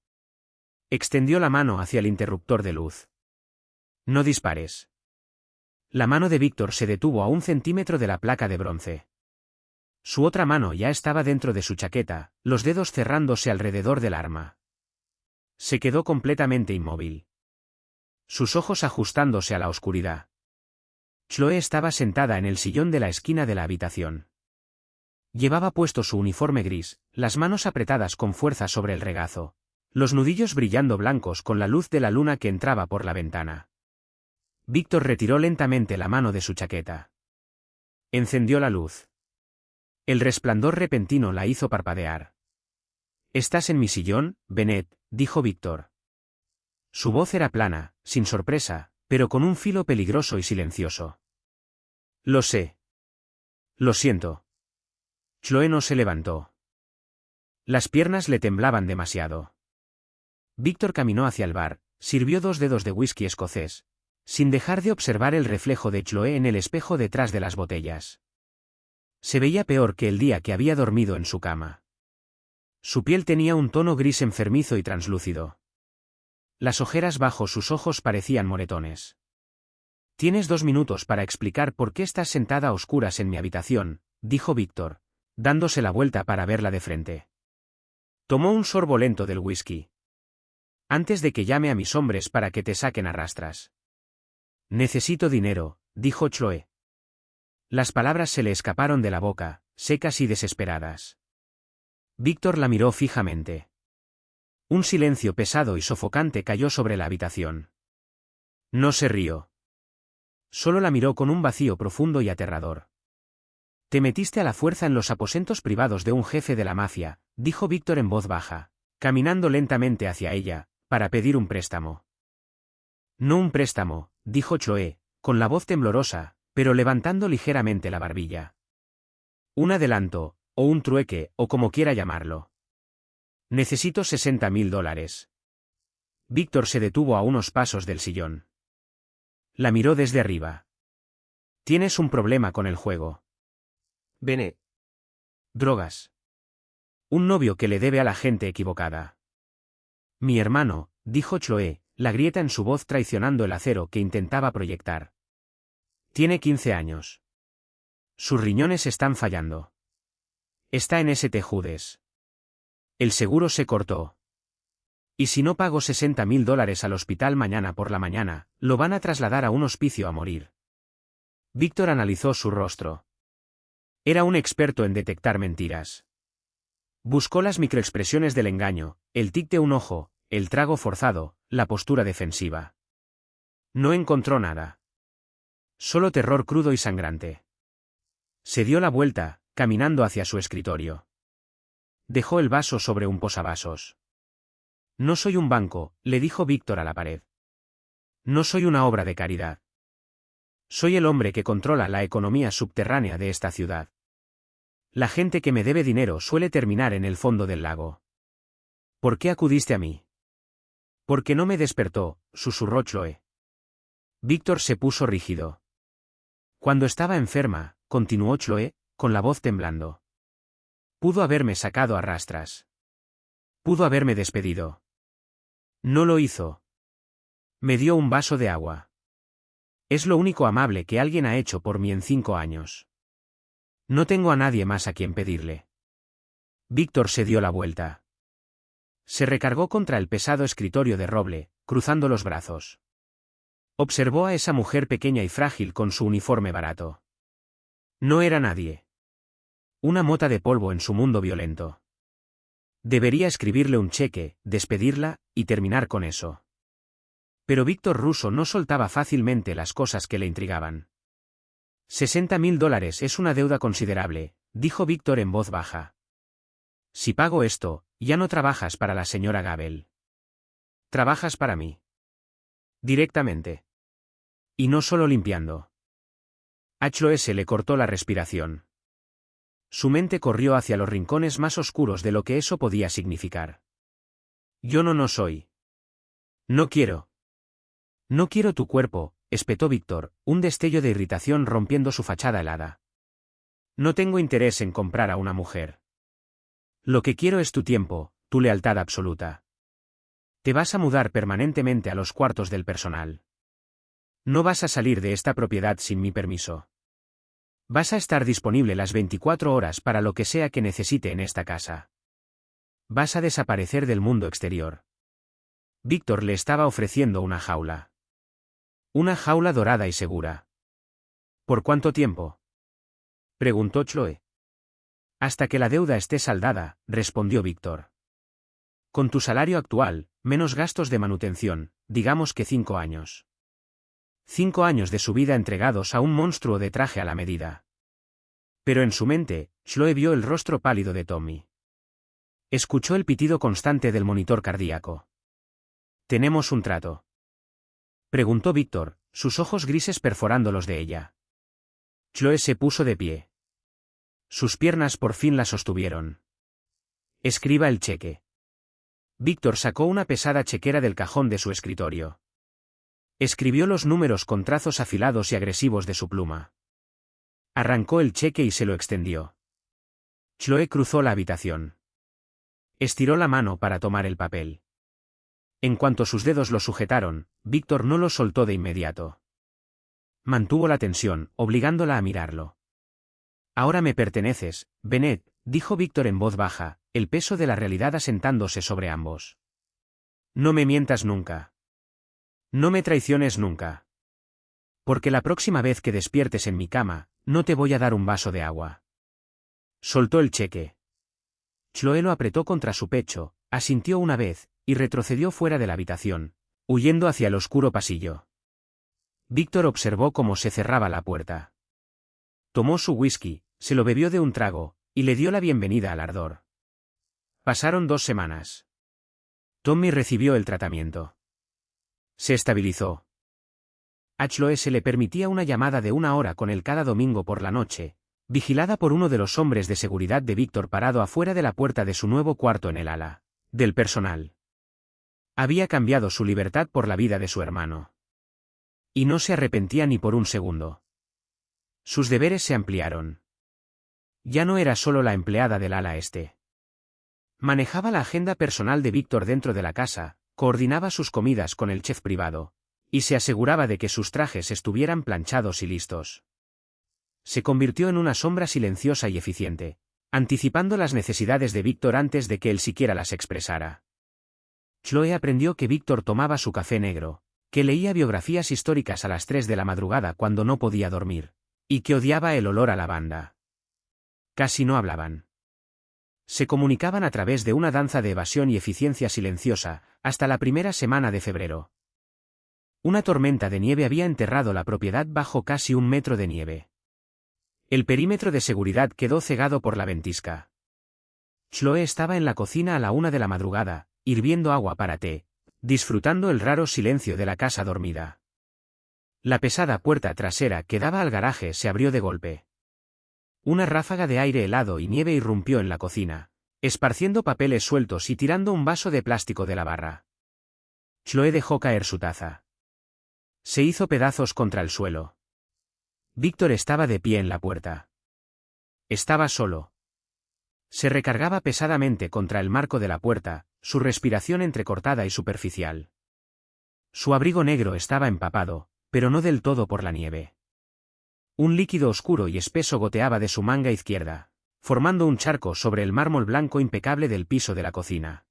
Extendió la mano hacia el interruptor de luz. No dispares. La mano de Víctor se detuvo a 1 centímetro de la placa de bronce. Su otra mano ya estaba dentro de su chaqueta, los dedos cerrándose alrededor del arma. Se quedó completamente inmóvil. Sus ojos ajustándose a la oscuridad. Chloe estaba sentada en el sillón de la esquina de la habitación. Llevaba puesto su uniforme gris, las manos apretadas con fuerza sobre el regazo, los nudillos brillando blancos con la luz de la luna que entraba por la ventana. Víctor retiró lentamente la mano de su chaqueta. Encendió la luz. El resplandor repentino la hizo parpadear. «¿Estás en mi sillón, Bennett?», dijo Víctor. Su voz era plana, sin sorpresa, pero con un filo peligroso y silencioso. «Lo sé. Lo siento». Chloe no se levantó. Las piernas le temblaban demasiado. Víctor caminó hacia el bar, sirvió 2 dedos de whisky escocés, sin dejar de observar el reflejo de Chloe en el espejo detrás de las botellas. Se veía peor que el día que había dormido en su cama. Su piel tenía un tono gris enfermizo y translúcido. Las ojeras bajo sus ojos parecían moretones. «Tienes 2 minutos para explicar por qué estás sentada a oscuras en mi habitación», dijo Víctor, dándose la vuelta para verla de frente. Tomó un sorbo lento del whisky. «Antes de que llame a mis hombres para que te saquen a rastras». «Necesito dinero», dijo Chloe. Las palabras se le escaparon de la boca, secas y desesperadas. Víctor la miró fijamente. Un silencio pesado y sofocante cayó sobre la habitación. No se rió. Solo la miró con un vacío profundo y aterrador. «Te metiste a la fuerza en los aposentos privados de un jefe de la mafia», dijo Víctor en voz baja, caminando lentamente hacia ella, «para pedir un préstamo». «No un préstamo», dijo Chloe, con la voz temblorosa, pero levantando ligeramente la barbilla. «Un adelanto, o un trueque, o como quiera llamarlo. Necesito $60.000. Víctor se detuvo a unos pasos del sillón. La miró desde arriba. «Tienes un problema con el juego. Bennett. Drogas. Un novio que le debe a la gente equivocada». «Mi hermano», dijo Chloe, la grieta en su voz traicionando el acero que intentaba proyectar. «Tiene 15 años. Sus riñones están fallando. Está en St. Judes. El seguro se cortó. Y si no pago $60.000 al hospital mañana por la mañana, lo van a trasladar a un hospicio a morir». Víctor analizó su rostro. Era un experto en detectar mentiras. Buscó las microexpresiones del engaño, el tic de un ojo, el trago forzado, la postura defensiva. No encontró nada. Solo terror crudo y sangrante. Se dio la vuelta, caminando hacia su escritorio. Dejó el vaso sobre un posavasos. «No soy un banco», le dijo Víctor a la pared. «No soy una obra de caridad. Soy el hombre que controla la economía subterránea de esta ciudad. La gente que me debe dinero suele terminar en el fondo del lago». «¿Por qué acudiste a mí?». «Porque no me despertó», susurró Chloe. Víctor se puso rígido. «Cuando estaba enferma», continuó Chloe, con la voz temblando. «Pudo haberme sacado a rastras. Pudo haberme despedido. No lo hizo. Me dio un vaso de agua. Es lo único amable que alguien ha hecho por mí en 5 años. No tengo a nadie más a quien pedirle». Víctor se dio la vuelta. Se recargó contra el pesado escritorio de roble, cruzando los brazos. Observó a esa mujer pequeña y frágil con su uniforme barato. No era nadie. Una mota de polvo en su mundo violento. Debería escribirle un cheque, despedirla, y terminar con eso. Pero Víctor Russo no soltaba fácilmente las cosas que le intrigaban. $60.000 es una deuda considerable, dijo Víctor en voz baja. Si pago esto, ya no trabajas para la señora Gabel. Trabajas para mí. Directamente. Y no solo limpiando. A Chloe se le cortó la respiración. Su mente corrió hacia los rincones más oscuros de lo que eso podía significar. Yo no soy. No quiero. No quiero tu cuerpo, espetó Víctor, un destello de irritación rompiendo su fachada helada. No tengo interés en comprar a una mujer. Lo que quiero es tu tiempo, tu lealtad absoluta. Te vas a mudar permanentemente a los cuartos del personal. No vas a salir de esta propiedad sin mi permiso. Vas a estar disponible las 24 horas para lo que sea que necesite en esta casa. Vas a desaparecer del mundo exterior. Víctor le estaba ofreciendo una jaula. Una jaula dorada y segura. ¿Por cuánto tiempo?, preguntó Chloe. Hasta que la deuda esté saldada, respondió Víctor. Con tu salario actual, menos gastos de manutención, digamos que 5 años. 5 años de su vida entregados a un monstruo de traje a la medida. Pero en su mente, Chloe vio el rostro pálido de Tommy. Escuchó el pitido constante del monitor cardíaco. ¿Tenemos un trato?, preguntó Víctor, sus ojos grises perforando los de ella. Chloe se puso de pie. Sus piernas por fin la sostuvieron. Escriba el cheque. Víctor sacó una pesada chequera del cajón de su escritorio. Escribió los números con trazos afilados y agresivos de su pluma. Arrancó el cheque y se lo extendió. Chloe cruzó la habitación. Estiró la mano para tomar el papel. En cuanto sus dedos lo sujetaron, Víctor no lo soltó de inmediato. Mantuvo la tensión, obligándola a mirarlo. Ahora me perteneces, Bennett, dijo Víctor en voz baja, el peso de la realidad asentándose sobre ambos. No me mientas nunca. No me traiciones nunca. Porque la próxima vez que despiertes en mi cama, no te voy a dar un vaso de agua. Soltó el cheque. Chloe lo apretó contra su pecho, asintió una vez, y retrocedió fuera de la habitación, huyendo hacia el oscuro pasillo. Víctor observó cómo se cerraba la puerta. Tomó su whisky, se lo bebió de un trago, y le dio la bienvenida al ardor. Pasaron 2 semanas. Tommy recibió el tratamiento. Se estabilizó. A Chloe se le permitía una llamada de 1 hora con él cada domingo por la noche, vigilada por uno de los hombres de seguridad de Víctor parado afuera de la puerta de su nuevo cuarto en el ala del personal. Había cambiado su libertad por la vida de su hermano. Y no se arrepentía ni por un segundo. Sus deberes se ampliaron. Ya no era solo la empleada del ala este. Manejaba la agenda personal de Víctor dentro de la casa, coordinaba sus comidas con el chef privado, y se aseguraba de que sus trajes estuvieran planchados y listos. Se convirtió en una sombra silenciosa y eficiente, anticipando las necesidades de Víctor antes de que él siquiera las expresara. Chloe aprendió que Víctor tomaba su café negro, que leía biografías históricas a las 3 de la madrugada cuando no podía dormir, y que odiaba el olor a lavanda. Casi no hablaban. Se comunicaban a través de una danza de evasión y eficiencia silenciosa, hasta la primera semana de febrero. Una tormenta de nieve había enterrado la propiedad bajo casi 1 metro de nieve. El perímetro de seguridad quedó cegado por la ventisca. Chloe estaba en la cocina a la 1 de la madrugada, hirviendo agua para té, disfrutando el raro silencio de la casa dormida. La pesada puerta trasera que daba al garaje se abrió de golpe. Una ráfaga de aire helado y nieve irrumpió en la cocina, esparciendo papeles sueltos y tirando un vaso de plástico de la barra. Chloe dejó caer su taza. Se hizo pedazos contra el suelo. Víctor estaba de pie en la puerta. Estaba solo. Se recargaba pesadamente contra el marco de la puerta, su respiración entrecortada y superficial. Su abrigo negro estaba empapado, pero no del todo por la nieve. Un líquido oscuro y espeso goteaba de su manga izquierda, formando un charco sobre el mármol blanco impecable del piso de la cocina.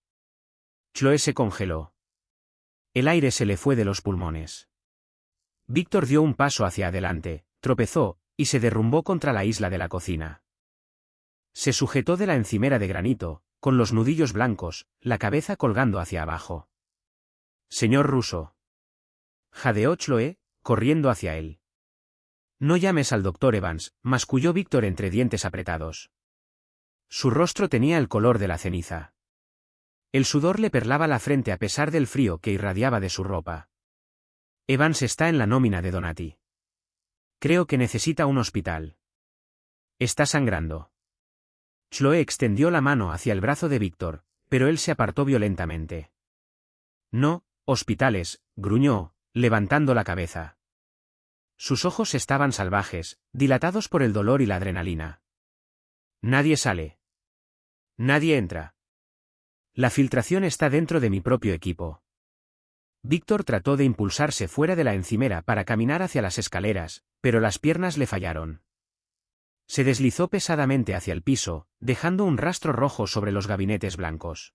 Chloe se congeló. El aire se le fue de los pulmones. Víctor dio un paso hacia adelante, tropezó, y se derrumbó contra la isla de la cocina. Se sujetó de la encimera de granito, con los nudillos blancos, la cabeza colgando hacia abajo. Señor Russo. Jadeó Chloe, corriendo hacia él. No llames al doctor Evans, masculló Víctor entre dientes apretados. Su rostro tenía el color de la ceniza. El sudor le perlaba la frente a pesar del frío que irradiaba de su ropa. Evans está en la nómina de Donati. Creo que necesita un hospital. Está sangrando. Chloe extendió la mano hacia el brazo de Víctor, pero él se apartó violentamente. No, hospitales, gruñó, levantando la cabeza. Sus ojos estaban salvajes, dilatados por el dolor y la adrenalina. Nadie sale. Nadie entra. La filtración está dentro de mi propio equipo. Víctor trató de impulsarse fuera de la encimera para caminar hacia las escaleras, pero las piernas le fallaron. Se deslizó pesadamente hacia el piso, dejando un rastro rojo sobre los gabinetes blancos.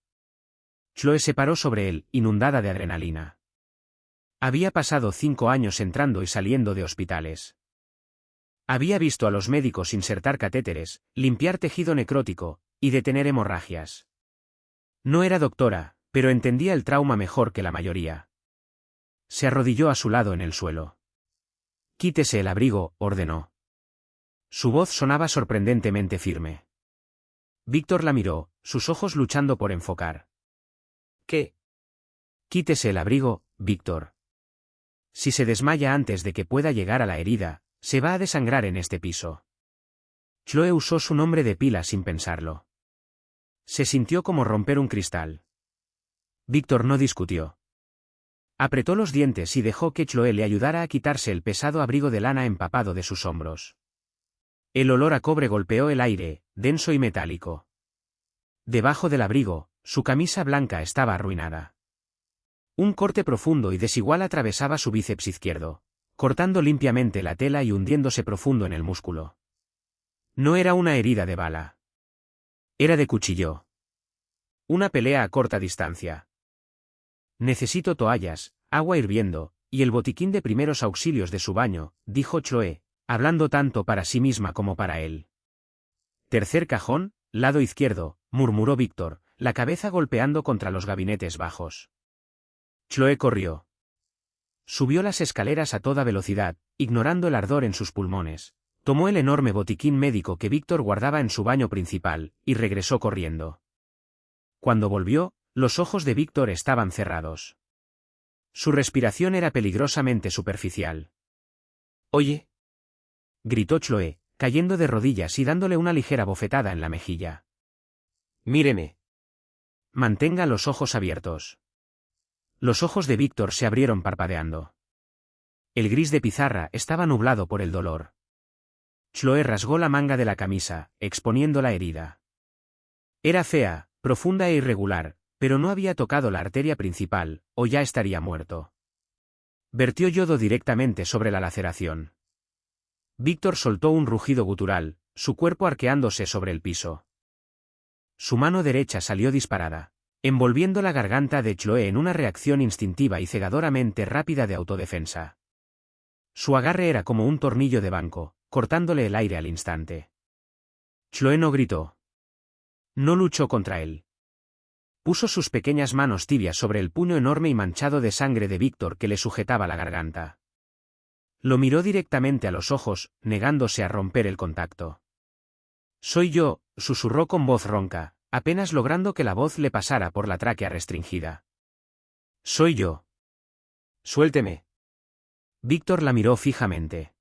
Chloe se paró sobre él, inundada de adrenalina. Había pasado 5 años entrando y saliendo de hospitales. Había visto a los médicos insertar catéteres, limpiar tejido necrótico, y detener hemorragias. No era doctora, pero entendía el trauma mejor que la mayoría. Se arrodilló a su lado en el suelo. «Quítese el abrigo», ordenó. Su voz sonaba sorprendentemente firme. Víctor la miró, sus ojos luchando por enfocar. «¿Qué?» «Quítese el abrigo, Víctor. Si se desmaya antes de que pueda llegar a la herida, se va a desangrar en este piso». Chloe usó su nombre de pila sin pensarlo. Se sintió como romper un cristal. Víctor no discutió. Apretó los dientes y dejó que Chloe le ayudara a quitarse el pesado abrigo de lana empapado de sus hombros. El olor a cobre golpeó el aire, denso y metálico. Debajo del abrigo, su camisa blanca estaba arruinada. Un corte profundo y desigual atravesaba su bíceps izquierdo, cortando limpiamente la tela y hundiéndose profundo en el músculo. No era una herida de bala. Era de cuchillo. Una pelea a corta distancia. «Necesito toallas, agua hirviendo, y el botiquín de primeros auxilios de su baño», dijo Chloe, hablando tanto para sí misma como para él. «Tercer cajón, lado izquierdo», murmuró Víctor, la cabeza golpeando contra los gabinetes bajos. Chloe corrió. Subió las escaleras a toda velocidad, ignorando el ardor en sus pulmones. Tomó el enorme botiquín médico que Víctor guardaba en su baño principal, y regresó corriendo. Cuando volvió, los ojos de Víctor estaban cerrados. Su respiración era peligrosamente superficial. «Oye», gritó Chloe, cayendo de rodillas y dándole una ligera bofetada en la mejilla. «Míreme. Mantenga los ojos abiertos». Los ojos de Víctor se abrieron parpadeando. El gris de pizarra estaba nublado por el dolor. Chloe rasgó la manga de la camisa, exponiendo la herida. Era fea, profunda e irregular, pero no había tocado la arteria principal, o ya estaría muerto. Vertió yodo directamente sobre la laceración. Víctor soltó un rugido gutural, su cuerpo arqueándose sobre el piso. Su mano derecha salió disparada, envolviendo la garganta de Chloe en una reacción instintiva y cegadoramente rápida de autodefensa. Su agarre era como un tornillo de banco, cortándole el aire al instante. Chloe no gritó. No luchó contra él. Puso sus pequeñas manos tibias sobre el puño enorme y manchado de sangre de Víctor que le sujetaba la garganta. Lo miró directamente a los ojos, negándose a romper el contacto. «Soy yo», susurró con voz ronca, apenas logrando que la voz le pasara por la tráquea restringida. «Soy yo. Suélteme». Víctor la miró fijamente.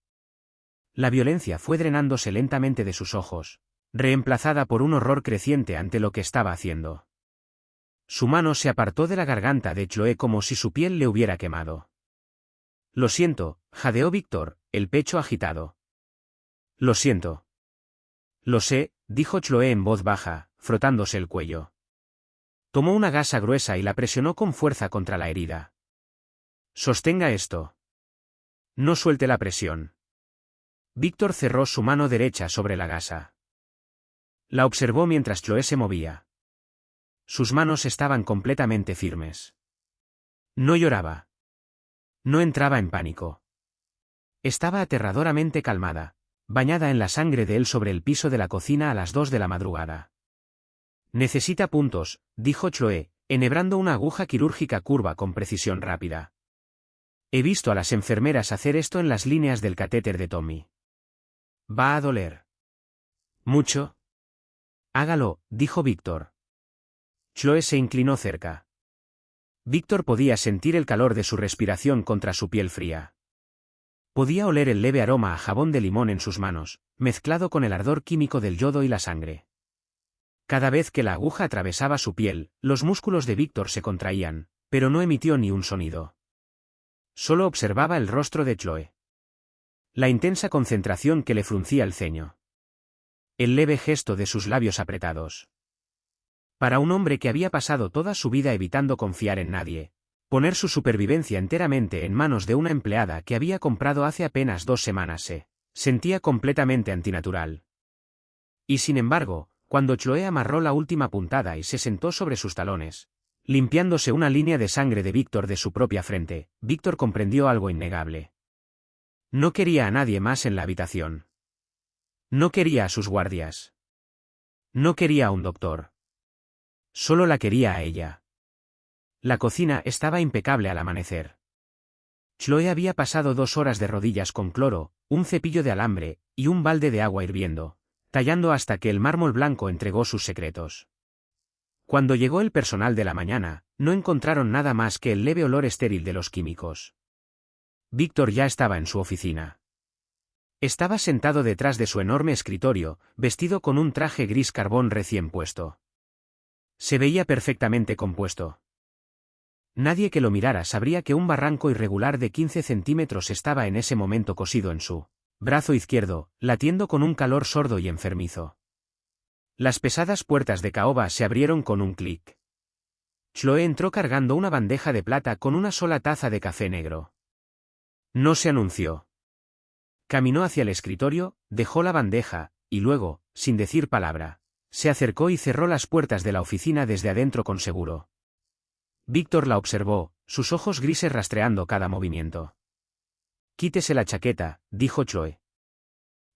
La violencia fue drenándose lentamente de sus ojos, reemplazada por un horror creciente ante lo que estaba haciendo. Su mano se apartó de la garganta de Chloe como si su piel le hubiera quemado. «Lo siento», jadeó Víctor, el pecho agitado. «Lo siento». «Lo sé», dijo Chloe en voz baja, frotándose el cuello. Tomó una gasa gruesa y la presionó con fuerza contra la herida. «Sostenga esto. No suelte la presión». Víctor cerró su mano derecha sobre la gasa. La observó mientras Chloe se movía. Sus manos estaban completamente firmes. No lloraba. No entraba en pánico. Estaba aterradoramente calmada, bañada en la sangre de él sobre el piso de la cocina a las 2 de la madrugada. «Necesita puntos», dijo Chloe, enhebrando una aguja quirúrgica curva con precisión rápida. «He visto a las enfermeras hacer esto en las líneas del catéter de Tommy. Va a doler». «¿Mucho?» «Hágalo», dijo Víctor. Chloe se inclinó cerca. Víctor podía sentir el calor de su respiración contra su piel fría. Podía oler el leve aroma a jabón de limón en sus manos, mezclado con el ardor químico del yodo y la sangre. Cada vez que la aguja atravesaba su piel, los músculos de Víctor se contraían, pero no emitió ni un sonido. Solo observaba el rostro de Chloe. La intensa concentración que le fruncía el ceño. El leve gesto de sus labios apretados. Para un hombre que había pasado toda su vida evitando confiar en nadie, poner su supervivencia enteramente en manos de una empleada que había comprado hace apenas 2 semanas se sentía completamente antinatural. Y sin embargo, cuando Chloe amarró la última puntada y se sentó sobre sus talones, limpiándose una línea de sangre de Víctor de su propia frente, Víctor comprendió algo innegable. No quería a nadie más en la habitación. No quería a sus guardias. No quería a un doctor. Solo la quería a ella. La cocina estaba impecable al amanecer. Chloe había pasado 2 horas de rodillas con cloro, un cepillo de alambre, y un balde de agua hirviendo, tallando hasta que el mármol blanco entregó sus secretos. Cuando llegó el personal de la mañana, no encontraron nada más que el leve olor estéril de los químicos. Víctor ya estaba en su oficina. Estaba sentado detrás de su enorme escritorio, vestido con un traje gris carbón recién puesto. Se veía perfectamente compuesto. Nadie que lo mirara sabría que un barranco irregular de 15 centímetros estaba en ese momento cosido en su brazo izquierdo, latiendo con un calor sordo y enfermizo. Las pesadas puertas de caoba se abrieron con un clic. Chloe entró cargando una bandeja de plata con una sola taza de café negro. No se anunció. Caminó hacia el escritorio, dejó la bandeja, y luego, sin decir palabra, se acercó y cerró las puertas de la oficina desde adentro con seguro. Víctor la observó, sus ojos grises rastreando cada movimiento. «Quítese la chaqueta», dijo Chloe.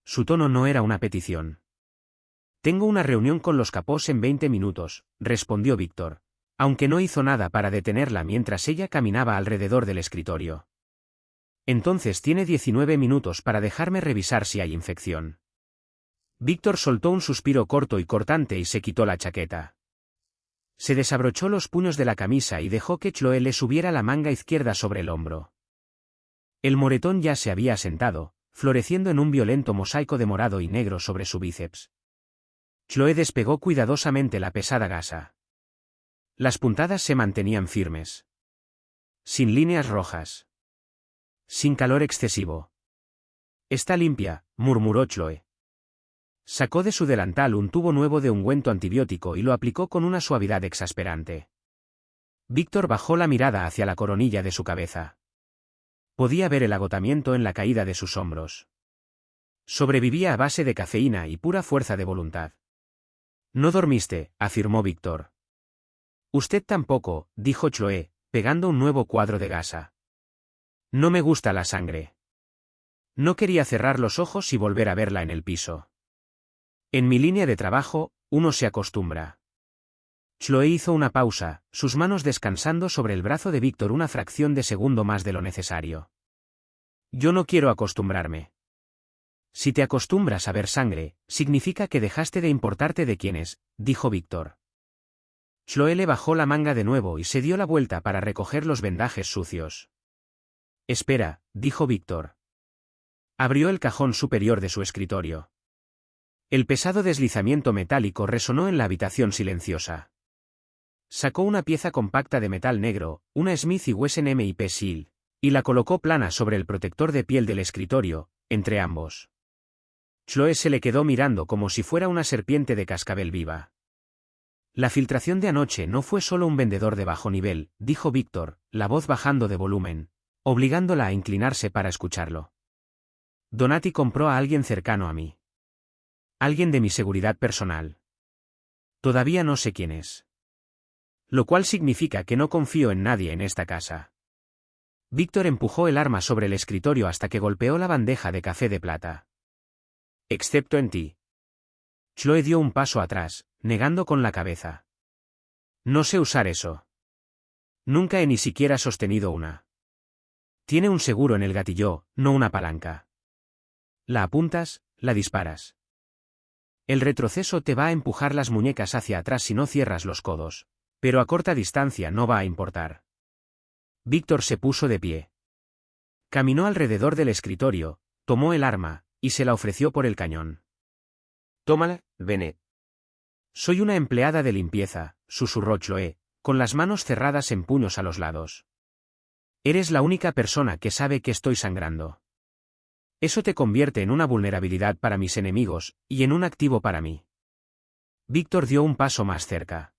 Su tono no era una petición. «Tengo una reunión con los capós en 20 minutos», respondió Víctor, aunque no hizo nada para detenerla mientras ella caminaba alrededor del escritorio. «Entonces tiene 19 minutos para dejarme revisar si hay infección». Víctor soltó un suspiro corto y cortante y se quitó la chaqueta. Se desabrochó los puños de la camisa y dejó que Chloe le subiera la manga izquierda sobre el hombro. El moretón ya se había asentado, floreciendo en un violento mosaico de morado y negro sobre su bíceps. Chloe despegó cuidadosamente la pesada gasa. Las puntadas se mantenían firmes. Sin líneas rojas. Sin calor excesivo. «Está limpia», murmuró Chloe. Sacó de su delantal un tubo nuevo de ungüento antibiótico y lo aplicó con una suavidad exasperante. Víctor bajó la mirada hacia la coronilla de su cabeza. Podía ver el agotamiento en la caída de sus hombros. Sobrevivía a base de cafeína y pura fuerza de voluntad. «No dormiste», afirmó Víctor. «Usted tampoco», dijo Chloe, pegando un nuevo cuadro de gasa. «No me gusta la sangre». No quería cerrar los ojos y volver a verla en el piso. «En mi línea de trabajo, uno se acostumbra». Chloe hizo una pausa, sus manos descansando sobre el brazo de Víctor una fracción de segundo más de lo necesario. «Yo no quiero acostumbrarme». «Si te acostumbras a ver sangre, significa que dejaste de importarte de quién es», dijo Víctor. Chloe le bajó la manga de nuevo y se dio la vuelta para recoger los vendajes sucios. «Espera», dijo Víctor. Abrió el cajón superior de su escritorio. El pesado deslizamiento metálico resonó en la habitación silenciosa. Sacó una pieza compacta de metal negro, una Smith & Wesson MIP Seal, y la colocó plana sobre el protector de piel del escritorio, entre ambos. Chloe se le quedó mirando como si fuera una serpiente de cascabel viva. «La filtración de anoche no fue solo un vendedor de bajo nivel», dijo Víctor, la voz bajando de volumen, obligándola a inclinarse para escucharlo. «Donati compró a alguien cercano a mí. Alguien de mi seguridad personal. Todavía no sé quién es. Lo cual significa que no confío en nadie en esta casa». Víctor empujó el arma sobre el escritorio hasta que golpeó la bandeja de café de plata. «Excepto en ti». Chloe dio un paso atrás, negando con la cabeza. «No sé usar eso. Nunca he ni siquiera sostenido una». «Tiene un seguro en el gatillo, no una palanca. La apuntas, la disparas. El retroceso te va a empujar las muñecas hacia atrás si no cierras los codos, pero a corta distancia no va a importar». Víctor se puso de pie. Caminó alrededor del escritorio, tomó el arma, y se la ofreció por el cañón. «Tómala, Bennett». Soy una empleada de limpieza, susurró Chloe, con las manos cerradas en puños a los lados. Eres la única persona que sabe que estoy sangrando. Eso te convierte en una vulnerabilidad para mis enemigos, y en un activo para mí. Víctor dio un paso más cerca.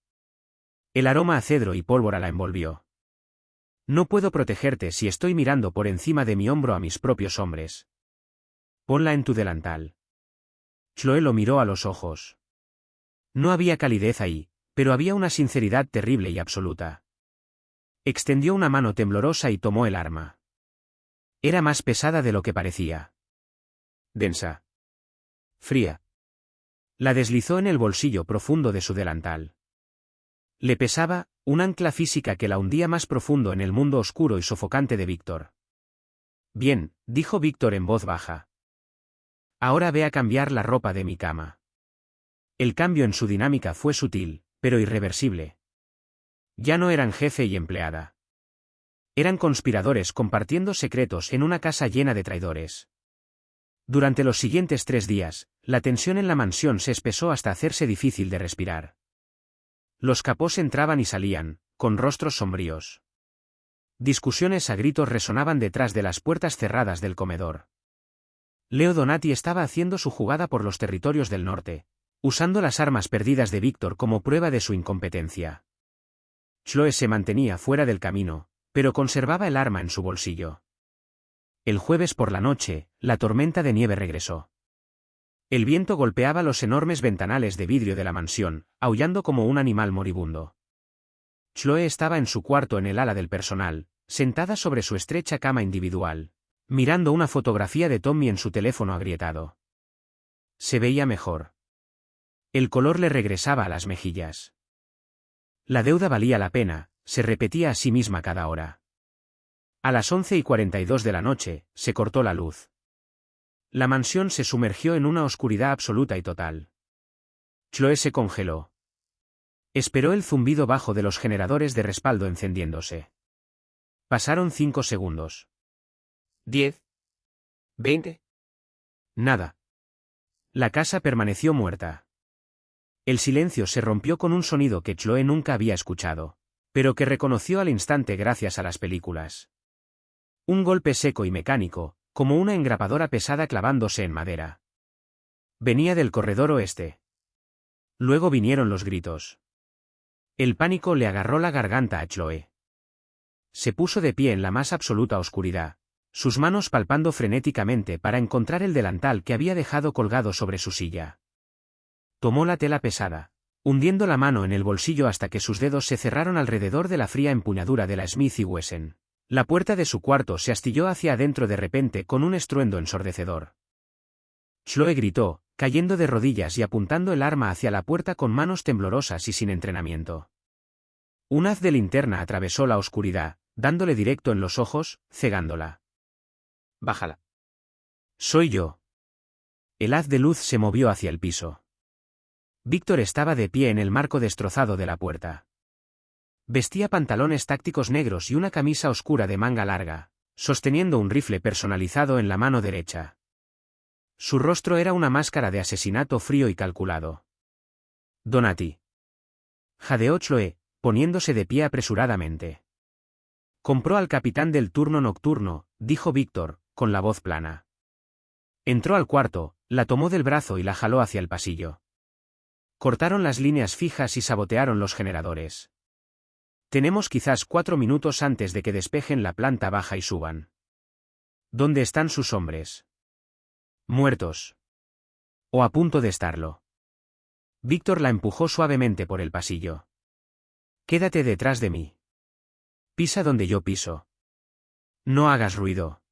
El aroma a cedro y pólvora la envolvió. No puedo protegerte si estoy mirando por encima de mi hombro a mis propios hombres. Ponla en tu delantal. Chloe lo miró a los ojos. No había calidez ahí, pero había una sinceridad terrible y absoluta. Extendió una mano temblorosa y tomó el arma. Era más pesada de lo que parecía. Densa. Fría. La deslizó en el bolsillo profundo de su delantal. Le pesaba, un ancla física que la hundía más profundo en el mundo oscuro y sofocante de Víctor. Bien, dijo Víctor en voz baja. Ahora ve a cambiar la ropa de mi cama. El cambio en su dinámica fue sutil, pero irreversible. Ya no eran jefe y empleada. Eran conspiradores compartiendo secretos en una casa llena de traidores. Durante los siguientes 3 días, la tensión en la mansión se espesó hasta hacerse difícil de respirar. Los capós entraban y salían, con rostros sombríos. Discusiones a gritos resonaban detrás de las puertas cerradas del comedor. Leo Donati estaba haciendo su jugada por los territorios del norte, usando las armas perdidas de Víctor como prueba de su incompetencia. Chloe se mantenía fuera del camino, pero conservaba el arma en su bolsillo. El jueves por la noche, la tormenta de nieve regresó. El viento golpeaba los enormes ventanales de vidrio de la mansión, aullando como un animal moribundo. Chloe estaba en su cuarto en el ala del personal, sentada sobre su estrecha cama individual, mirando una fotografía de Tommy en su teléfono agrietado. Se veía mejor. El color le regresaba a las mejillas. La deuda valía la pena, se repetía a sí misma cada hora. A las 11:42 de la noche, se cortó la luz. La mansión se sumergió en una oscuridad absoluta y total. Chloe se congeló. Esperó el zumbido bajo de los generadores de respaldo encendiéndose. Pasaron 5 segundos. 10. 20. Nada. La casa permaneció muerta. El silencio se rompió con un sonido que Chloe nunca había escuchado, pero que reconoció al instante gracias a las películas. Un golpe seco y mecánico, como una engrapadora pesada clavándose en madera. Venía del corredor oeste. Luego vinieron los gritos. El pánico le agarró la garganta a Chloe. Se puso de pie en la más absoluta oscuridad, sus manos palpando frenéticamente para encontrar el delantal que había dejado colgado sobre su silla. Tomó la tela pesada, hundiendo la mano en el bolsillo hasta que sus dedos se cerraron alrededor de la fría empuñadura de la Smith & Wesson. La puerta de su cuarto se astilló hacia adentro de repente con un estruendo ensordecedor. Chloe gritó, cayendo de rodillas y apuntando el arma hacia la puerta con manos temblorosas y sin entrenamiento. Un haz de linterna atravesó la oscuridad, dándole directo en los ojos, cegándola. Bájala. Soy yo. El haz de luz se movió hacia el piso. Víctor estaba de pie en el marco destrozado de la puerta. Vestía pantalones tácticos negros y una camisa oscura de manga larga, sosteniendo un rifle personalizado en la mano derecha. Su rostro era una máscara de asesinato frío y calculado. Donati. Jadeó Chloe, poniéndose de pie apresuradamente. Compró al capitán del turno nocturno, dijo Víctor, con la voz plana. Entró al cuarto, la tomó del brazo y la jaló hacia el pasillo. Cortaron las líneas fijas y sabotearon los generadores. Tenemos quizás 4 minutos antes de que despejen la planta baja y suban. ¿Dónde están sus hombres? Muertos. O a punto de estarlo. Víctor la empujó suavemente por el pasillo. Quédate detrás de mí. Pisa donde yo piso. No hagas ruido.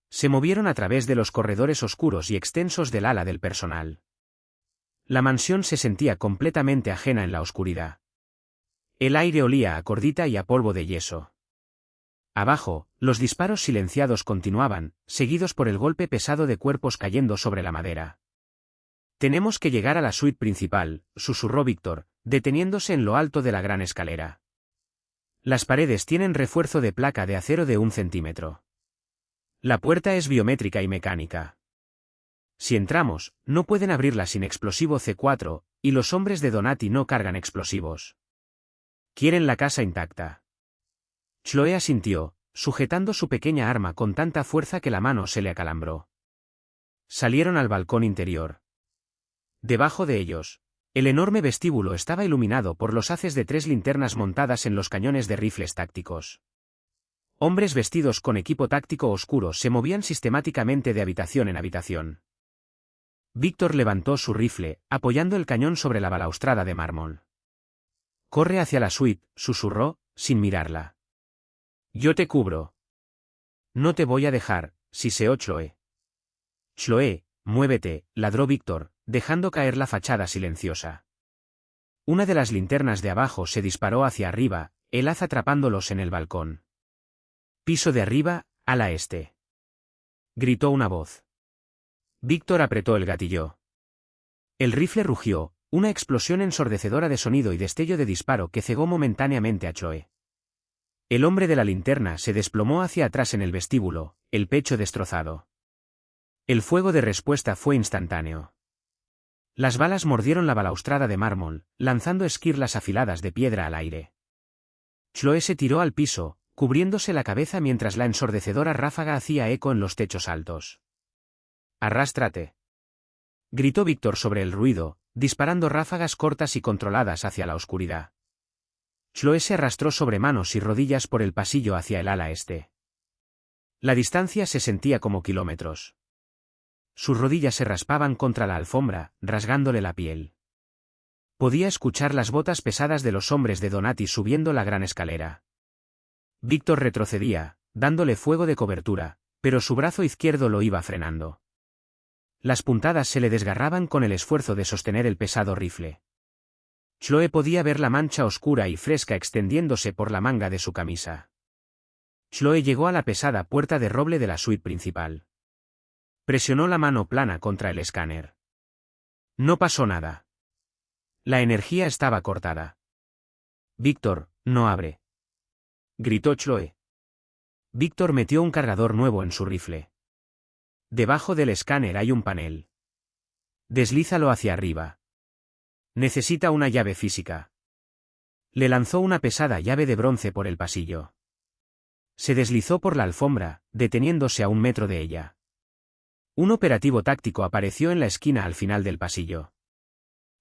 Se movieron a través de los corredores oscuros y extensos del ala del personal. La mansión se sentía completamente ajena en la oscuridad. El aire olía a cordita y a polvo de yeso. Abajo, los disparos silenciados continuaban, seguidos por el golpe pesado de cuerpos cayendo sobre la madera. Tenemos que llegar a la suite principal, susurró Víctor, deteniéndose en lo alto de la gran escalera. Las paredes tienen refuerzo de placa de acero de 1 centímetro. La puerta es biométrica y mecánica. Si entramos, no pueden abrirla sin explosivo C4, y los hombres de Donati no cargan explosivos. Quieren la casa intacta. Chloe asintió, sujetando su pequeña arma con tanta fuerza que la mano se le acalambró. Salieron al balcón interior. Debajo de ellos, el enorme vestíbulo estaba iluminado por los haces de 3 linternas montadas en los cañones de rifles tácticos. Hombres vestidos con equipo táctico oscuro se movían sistemáticamente de habitación en habitación. Víctor levantó su rifle, apoyando el cañón sobre la balaustrada de mármol. «Corre hacia la suite», susurró, sin mirarla. «Yo te cubro». «No te voy a dejar», siseó Chloe. «Chloe, muévete», ladró Víctor, dejando caer la fachada silenciosa. Una de las linternas de abajo se disparó hacia arriba, el haz atrapándolos en el balcón. «Piso de arriba, ala este», gritó una voz. Víctor apretó el gatillo. El rifle rugió, una explosión ensordecedora de sonido y destello de disparo que cegó momentáneamente a Chloe. El hombre de la linterna se desplomó hacia atrás en el vestíbulo, el pecho destrozado. El fuego de respuesta fue instantáneo. Las balas mordieron la balaustrada de mármol, lanzando esquirlas afiladas de piedra al aire. Chloe se tiró al piso, cubriéndose la cabeza mientras la ensordecedora ráfaga hacía eco en los techos altos. «Arrástrate», gritó Víctor sobre el ruido, disparando ráfagas cortas y controladas hacia la oscuridad. Chloe se arrastró sobre manos y rodillas por el pasillo hacia el ala este. La distancia se sentía como kilómetros. Sus rodillas se raspaban contra la alfombra, rasgándole la piel. Podía escuchar las botas pesadas de los hombres de Donati subiendo la gran escalera. Víctor retrocedía, dándole fuego de cobertura, pero su brazo izquierdo lo iba frenando. Las puntadas se le desgarraban con el esfuerzo de sostener el pesado rifle. Chloe podía ver la mancha oscura y fresca extendiéndose por la manga de su camisa. Chloe llegó a la pesada puerta de roble de la suite principal. Presionó la mano plana contra el escáner. No pasó nada. La energía estaba cortada. «Víctor, no abre», gritó Chloe. Víctor metió un cargador nuevo en su rifle. «Debajo del escáner hay un panel. Deslízalo hacia arriba. Necesita una llave física». Le lanzó una pesada llave de bronce por el pasillo. Se deslizó por la alfombra, deteniéndose a 1 metro de ella. Un operativo táctico apareció en la esquina al final del pasillo.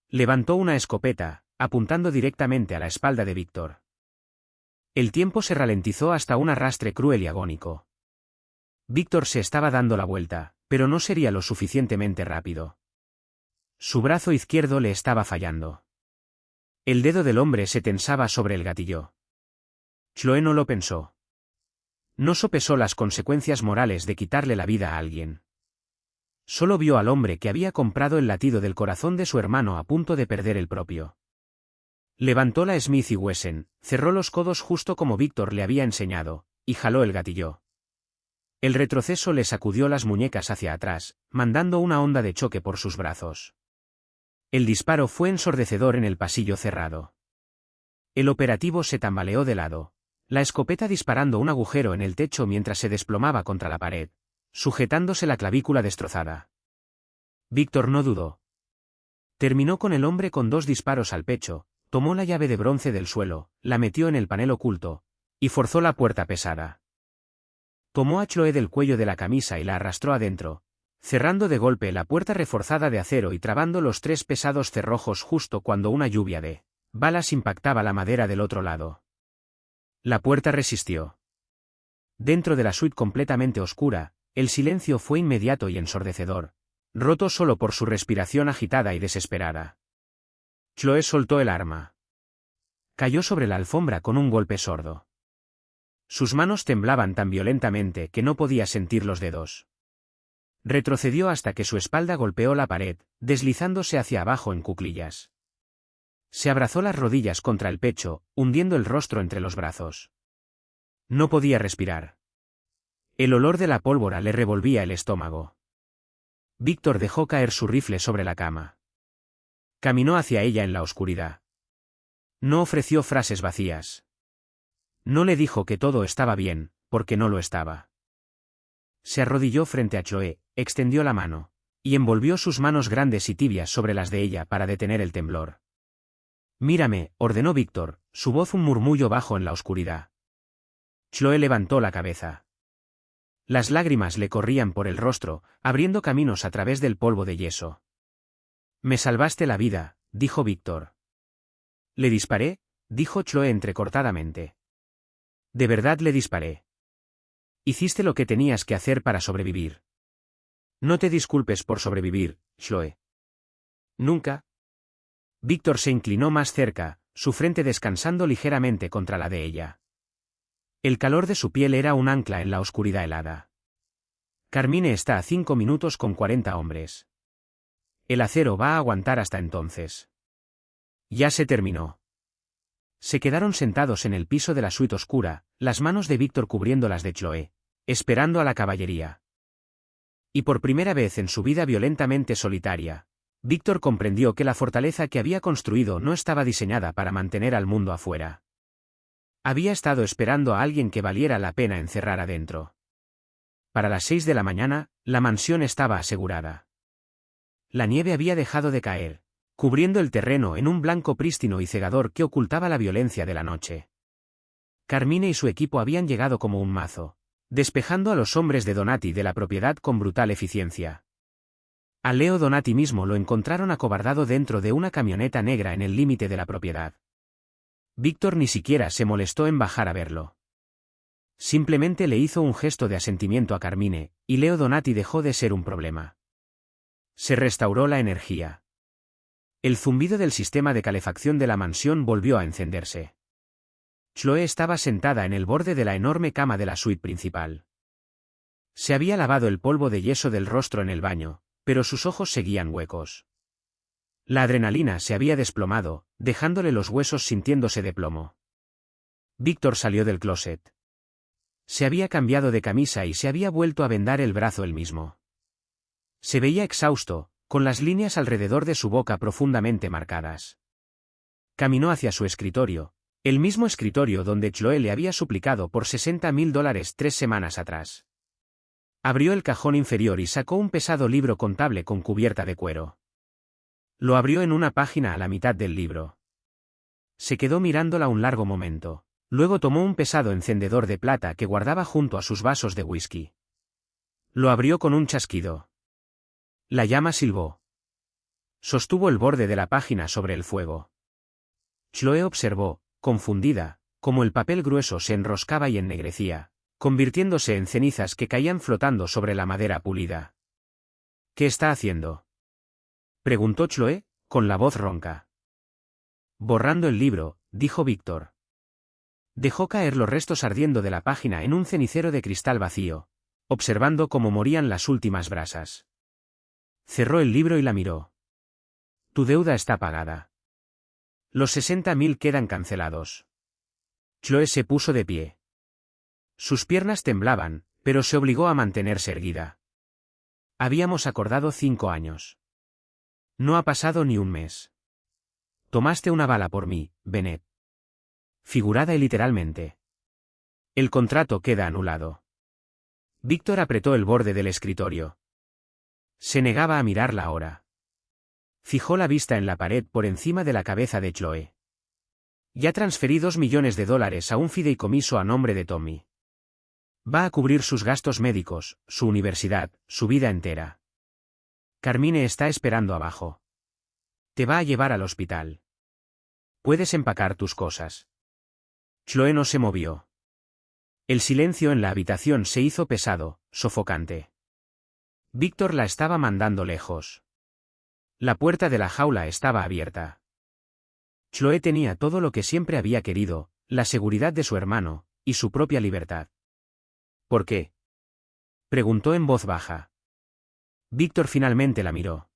Levantó una escopeta, apuntando directamente a la espalda de Víctor. El tiempo se ralentizó hasta un arrastre cruel y agónico. Víctor se estaba dando la vuelta, pero no sería lo suficientemente rápido. Su brazo izquierdo le estaba fallando. El dedo del hombre se tensaba sobre el gatillo. Chloe no lo pensó. No sopesó las consecuencias morales de quitarle la vida a alguien. Solo vio al hombre que había comprado el latido del corazón de su hermano a punto de perder el propio. Levantó la Smith y Wesson, cerró los codos justo como Víctor le había enseñado, y jaló el gatillo. El retroceso le sacudió las muñecas hacia atrás, mandando una onda de choque por sus brazos. El disparo fue ensordecedor en el pasillo cerrado. El operativo se tambaleó de lado, la escopeta disparando un agujero en el techo mientras se desplomaba contra la pared, sujetándose la clavícula destrozada. Víctor no dudó. Terminó con el hombre con 2 disparos al pecho, tomó la llave de bronce del suelo, la metió en el panel oculto, y forzó la puerta pesada. Tomó a Chloe del cuello de la camisa y la arrastró adentro, cerrando de golpe la puerta reforzada de acero y trabando los 3 pesados cerrojos justo cuando una lluvia de balas impactaba la madera del otro lado. La puerta resistió. Dentro de la suite completamente oscura, el silencio fue inmediato y ensordecedor, roto solo por su respiración agitada y desesperada. Chloe soltó el arma. Cayó sobre la alfombra con un golpe sordo. Sus manos temblaban tan violentamente que no podía sentir los dedos. Retrocedió hasta que su espalda golpeó la pared, deslizándose hacia abajo en cuclillas. Se abrazó las rodillas contra el pecho, hundiendo el rostro entre los brazos. No podía respirar. El olor de la pólvora le revolvía el estómago. Víctor dejó caer su rifle sobre la cama. Caminó hacia ella en la oscuridad. No ofreció frases vacías. No le dijo que todo estaba bien, porque no lo estaba. Se arrodilló frente a Chloe, extendió la mano, y envolvió sus manos grandes y tibias sobre las de ella para detener el temblor. Mírame, ordenó Víctor, su voz un murmullo bajo en la oscuridad. Chloe levantó la cabeza. Las lágrimas le corrían por el rostro, abriendo caminos a través del polvo de yeso. Me salvaste la vida, dijo Víctor. Le disparé, dijo Chloe entrecortadamente. De verdad le disparé. Hiciste lo que tenías que hacer para sobrevivir. No te disculpes por sobrevivir, Chloe. Nunca. Víctor se inclinó más cerca, su frente descansando ligeramente contra la de ella. El calor de su piel era un ancla en la oscuridad helada. Carmine está a 5 minutos con 40 hombres. El acero va a aguantar hasta entonces. Ya se terminó. Se quedaron sentados en el piso de la suite oscura, las manos de Víctor cubriendo las de Chloe, esperando a la caballería. Y por primera vez en su vida violentamente solitaria, Víctor comprendió que la fortaleza que había construido no estaba diseñada para mantener al mundo afuera. Había estado esperando a alguien que valiera la pena encerrar adentro. Para las 6 de la mañana, la mansión estaba asegurada. La nieve había dejado de caer, cubriendo el terreno en un blanco prístino y cegador que ocultaba la violencia de la noche. Carmine y su equipo habían llegado como un mazo, despejando a los hombres de Donati de la propiedad con brutal eficiencia. A Leo Donati mismo lo encontraron acobardado dentro de una camioneta negra en el límite de la propiedad. Víctor ni siquiera se molestó en bajar a verlo. Simplemente le hizo un gesto de asentimiento a Carmine, y Leo Donati dejó de ser un problema. Se restauró la energía. El zumbido del sistema de calefacción de la mansión volvió a encenderse. Chloe estaba sentada en el borde de la enorme cama de la suite principal. Se había lavado el polvo de yeso del rostro en el baño, pero sus ojos seguían huecos. La adrenalina se había desplomado, dejándole los huesos sintiéndose de plomo. Víctor salió del closet. Se había cambiado de camisa y se había vuelto a vendar el brazo él mismo. Se veía exhausto, con las líneas alrededor de su boca profundamente marcadas. Caminó hacia su escritorio, el mismo escritorio donde Chloe le había suplicado por $60.000 3 semanas atrás. Abrió el cajón inferior y sacó un pesado libro contable con cubierta de cuero. Lo abrió en una página a la mitad del libro. Se quedó mirándola un largo momento, luego tomó un pesado encendedor de plata que guardaba junto a sus vasos de whisky. Lo abrió con un chasquido. La llama silbó. Sostuvo el borde de la página sobre el fuego. Chloe observó, confundida, cómo el papel grueso se enroscaba y ennegrecía, convirtiéndose en cenizas que caían flotando sobre la madera pulida. ¿Qué está haciendo?, preguntó Chloe, con la voz ronca. Borrando el libro, dijo Víctor. Dejó caer los restos ardiendo de la página en un cenicero de cristal vacío, observando cómo morían las últimas brasas. Cerró el libro y la miró. Tu deuda está pagada. Los 60.000 quedan cancelados. Chloe se puso de pie. Sus piernas temblaban, pero se obligó a mantenerse erguida. Habíamos acordado 5 años. No ha pasado ni un mes. Tomaste una bala por mí, Bennett. Figurada y literalmente. El contrato queda anulado. Víctor apretó el borde del escritorio. Se negaba a mirarla ahora. Fijó la vista en la pared por encima de la cabeza de Chloe. Ya transferí $2 millones a un fideicomiso a nombre de Tommy. Va a cubrir sus gastos médicos, su universidad, su vida entera. Carmine está esperando abajo. Te va a llevar al hospital. Puedes empacar tus cosas. Chloe no se movió. El silencio en la habitación se hizo pesado, sofocante. Víctor la estaba mandando lejos. La puerta de la jaula estaba abierta. Chloe tenía todo lo que siempre había querido, la seguridad de su hermano, y su propia libertad. ¿Por qué?, preguntó en voz baja. Víctor finalmente la miró.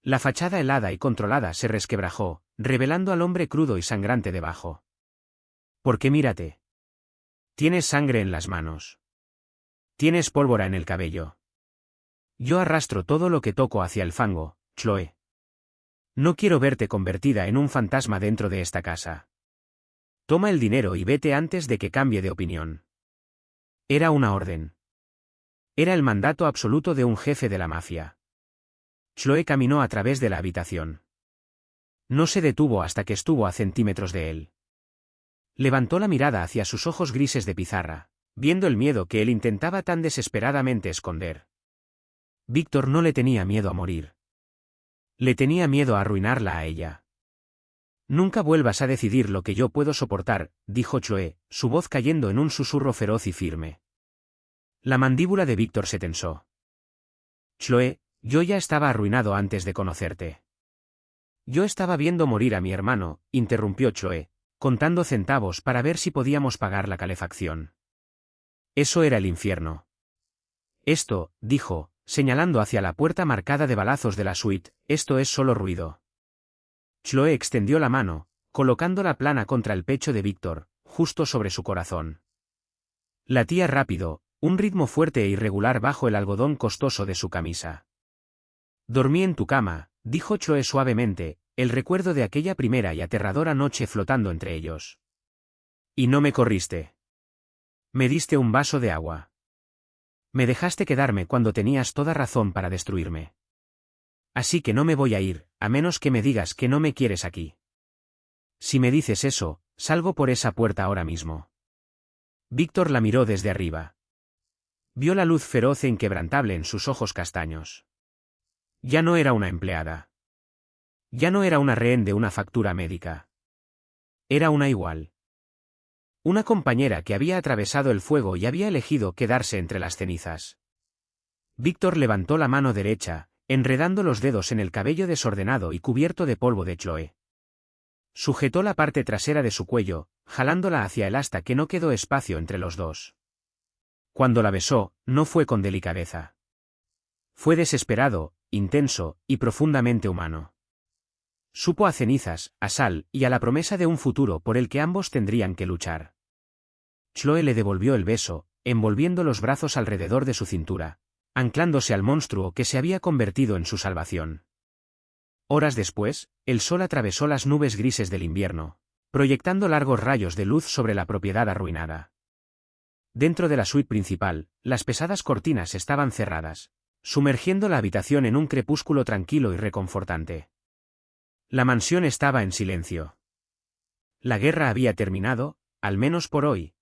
La fachada helada y controlada se resquebrajó, revelando al hombre crudo y sangrante debajo. ¿Por qué? Mírate. Tienes sangre en las manos. Tienes pólvora en el cabello. Yo arrastro todo lo que toco hacia el fango, Chloe. No quiero verte convertida en un fantasma dentro de esta casa. Toma el dinero y vete antes de que cambie de opinión. Era una orden. Era el mandato absoluto de un jefe de la mafia. Chloe caminó a través de la habitación. No se detuvo hasta que estuvo a centímetros de él. Levantó la mirada hacia sus ojos grises de pizarra, viendo el miedo que él intentaba tan desesperadamente esconder. Víctor no le tenía miedo a morir. Le tenía miedo a arruinarla a ella. Nunca vuelvas a decidir lo que yo puedo soportar, dijo Chloe, su voz cayendo en un susurro feroz y firme. La mandíbula de Víctor se tensó. Chloe, yo ya estaba arruinado antes de conocerte. Yo estaba viendo morir a mi hermano, interrumpió Chloe, contando centavos para ver si podíamos pagar la calefacción. Eso era el infierno. Esto, dijo, señalando hacia la puerta marcada de balazos de la suite, esto es solo ruido. Chloe extendió la mano, colocándola plana contra el pecho de Víctor, justo sobre su corazón. Latía rápido, un ritmo fuerte e irregular bajo el algodón costoso de su camisa. Dormí en tu cama, dijo Chloe suavemente, el recuerdo de aquella primera y aterradora noche flotando entre ellos. Y no me corriste. Me diste un vaso de agua. Me dejaste quedarme cuando tenías toda razón para destruirme. Así que no me voy a ir, a menos que me digas que no me quieres aquí. Si me dices eso, salgo por esa puerta ahora mismo. Víctor la miró desde arriba. Vio la luz feroz e inquebrantable en sus ojos castaños. Ya no era una empleada. Ya no era una rehén de una factura médica. Era una igual. Una compañera que había atravesado el fuego y había elegido quedarse entre las cenizas. Víctor levantó la mano derecha, enredando los dedos en el cabello desordenado y cubierto de polvo de Chloe. Sujetó la parte trasera de su cuello, jalándola hacia él hasta que no quedó espacio entre los dos. Cuando la besó, no fue con delicadeza. Fue desesperado, intenso y profundamente humano. Supo a cenizas, a sal y a la promesa de un futuro por el que ambos tendrían que luchar. Chloe le devolvió el beso, envolviendo los brazos alrededor de su cintura, anclándose al monstruo que se había convertido en su salvación. Horas después, el sol atravesó las nubes grises del invierno, proyectando largos rayos de luz sobre la propiedad arruinada. Dentro de la suite principal, las pesadas cortinas estaban cerradas, sumergiendo la habitación en un crepúsculo tranquilo y reconfortante. La mansión estaba en silencio. La guerra había terminado, al menos por hoy.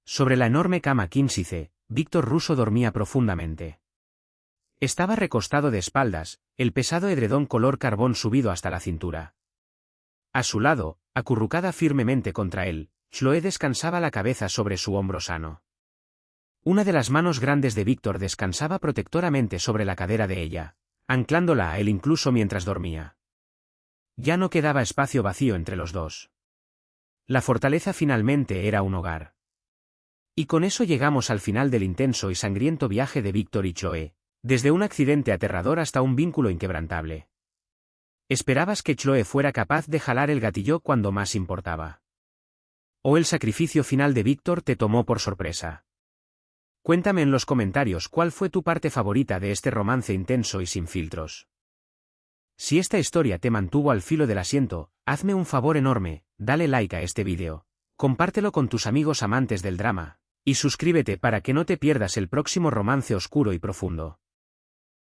Sobre la enorme cama quínsice, Víctor Russo dormía profundamente. Estaba recostado de espaldas, el pesado edredón color carbón subido hasta la cintura. A su lado, acurrucada firmemente contra él, Chloe descansaba la cabeza sobre su hombro sano. Una de las manos grandes de Víctor descansaba protectoramente sobre la cadera de ella, anclándola a él incluso mientras dormía. Ya no quedaba espacio vacío entre los dos. La fortaleza finalmente era un hogar. Y con eso llegamos al final del intenso y sangriento viaje de Víctor y Chloe, desde un accidente aterrador hasta un vínculo inquebrantable. ¿Esperabas que Chloe fuera capaz de jalar el gatillo cuando más importaba? ¿O el sacrificio final de Víctor te tomó por sorpresa? Cuéntame en los comentarios cuál fue tu parte favorita de este romance intenso y sin filtros. Si esta historia te mantuvo al filo del asiento, hazme un favor enorme, dale like a este vídeo, compártelo con tus amigos amantes del drama, y suscríbete para que no te pierdas el próximo romance oscuro y profundo.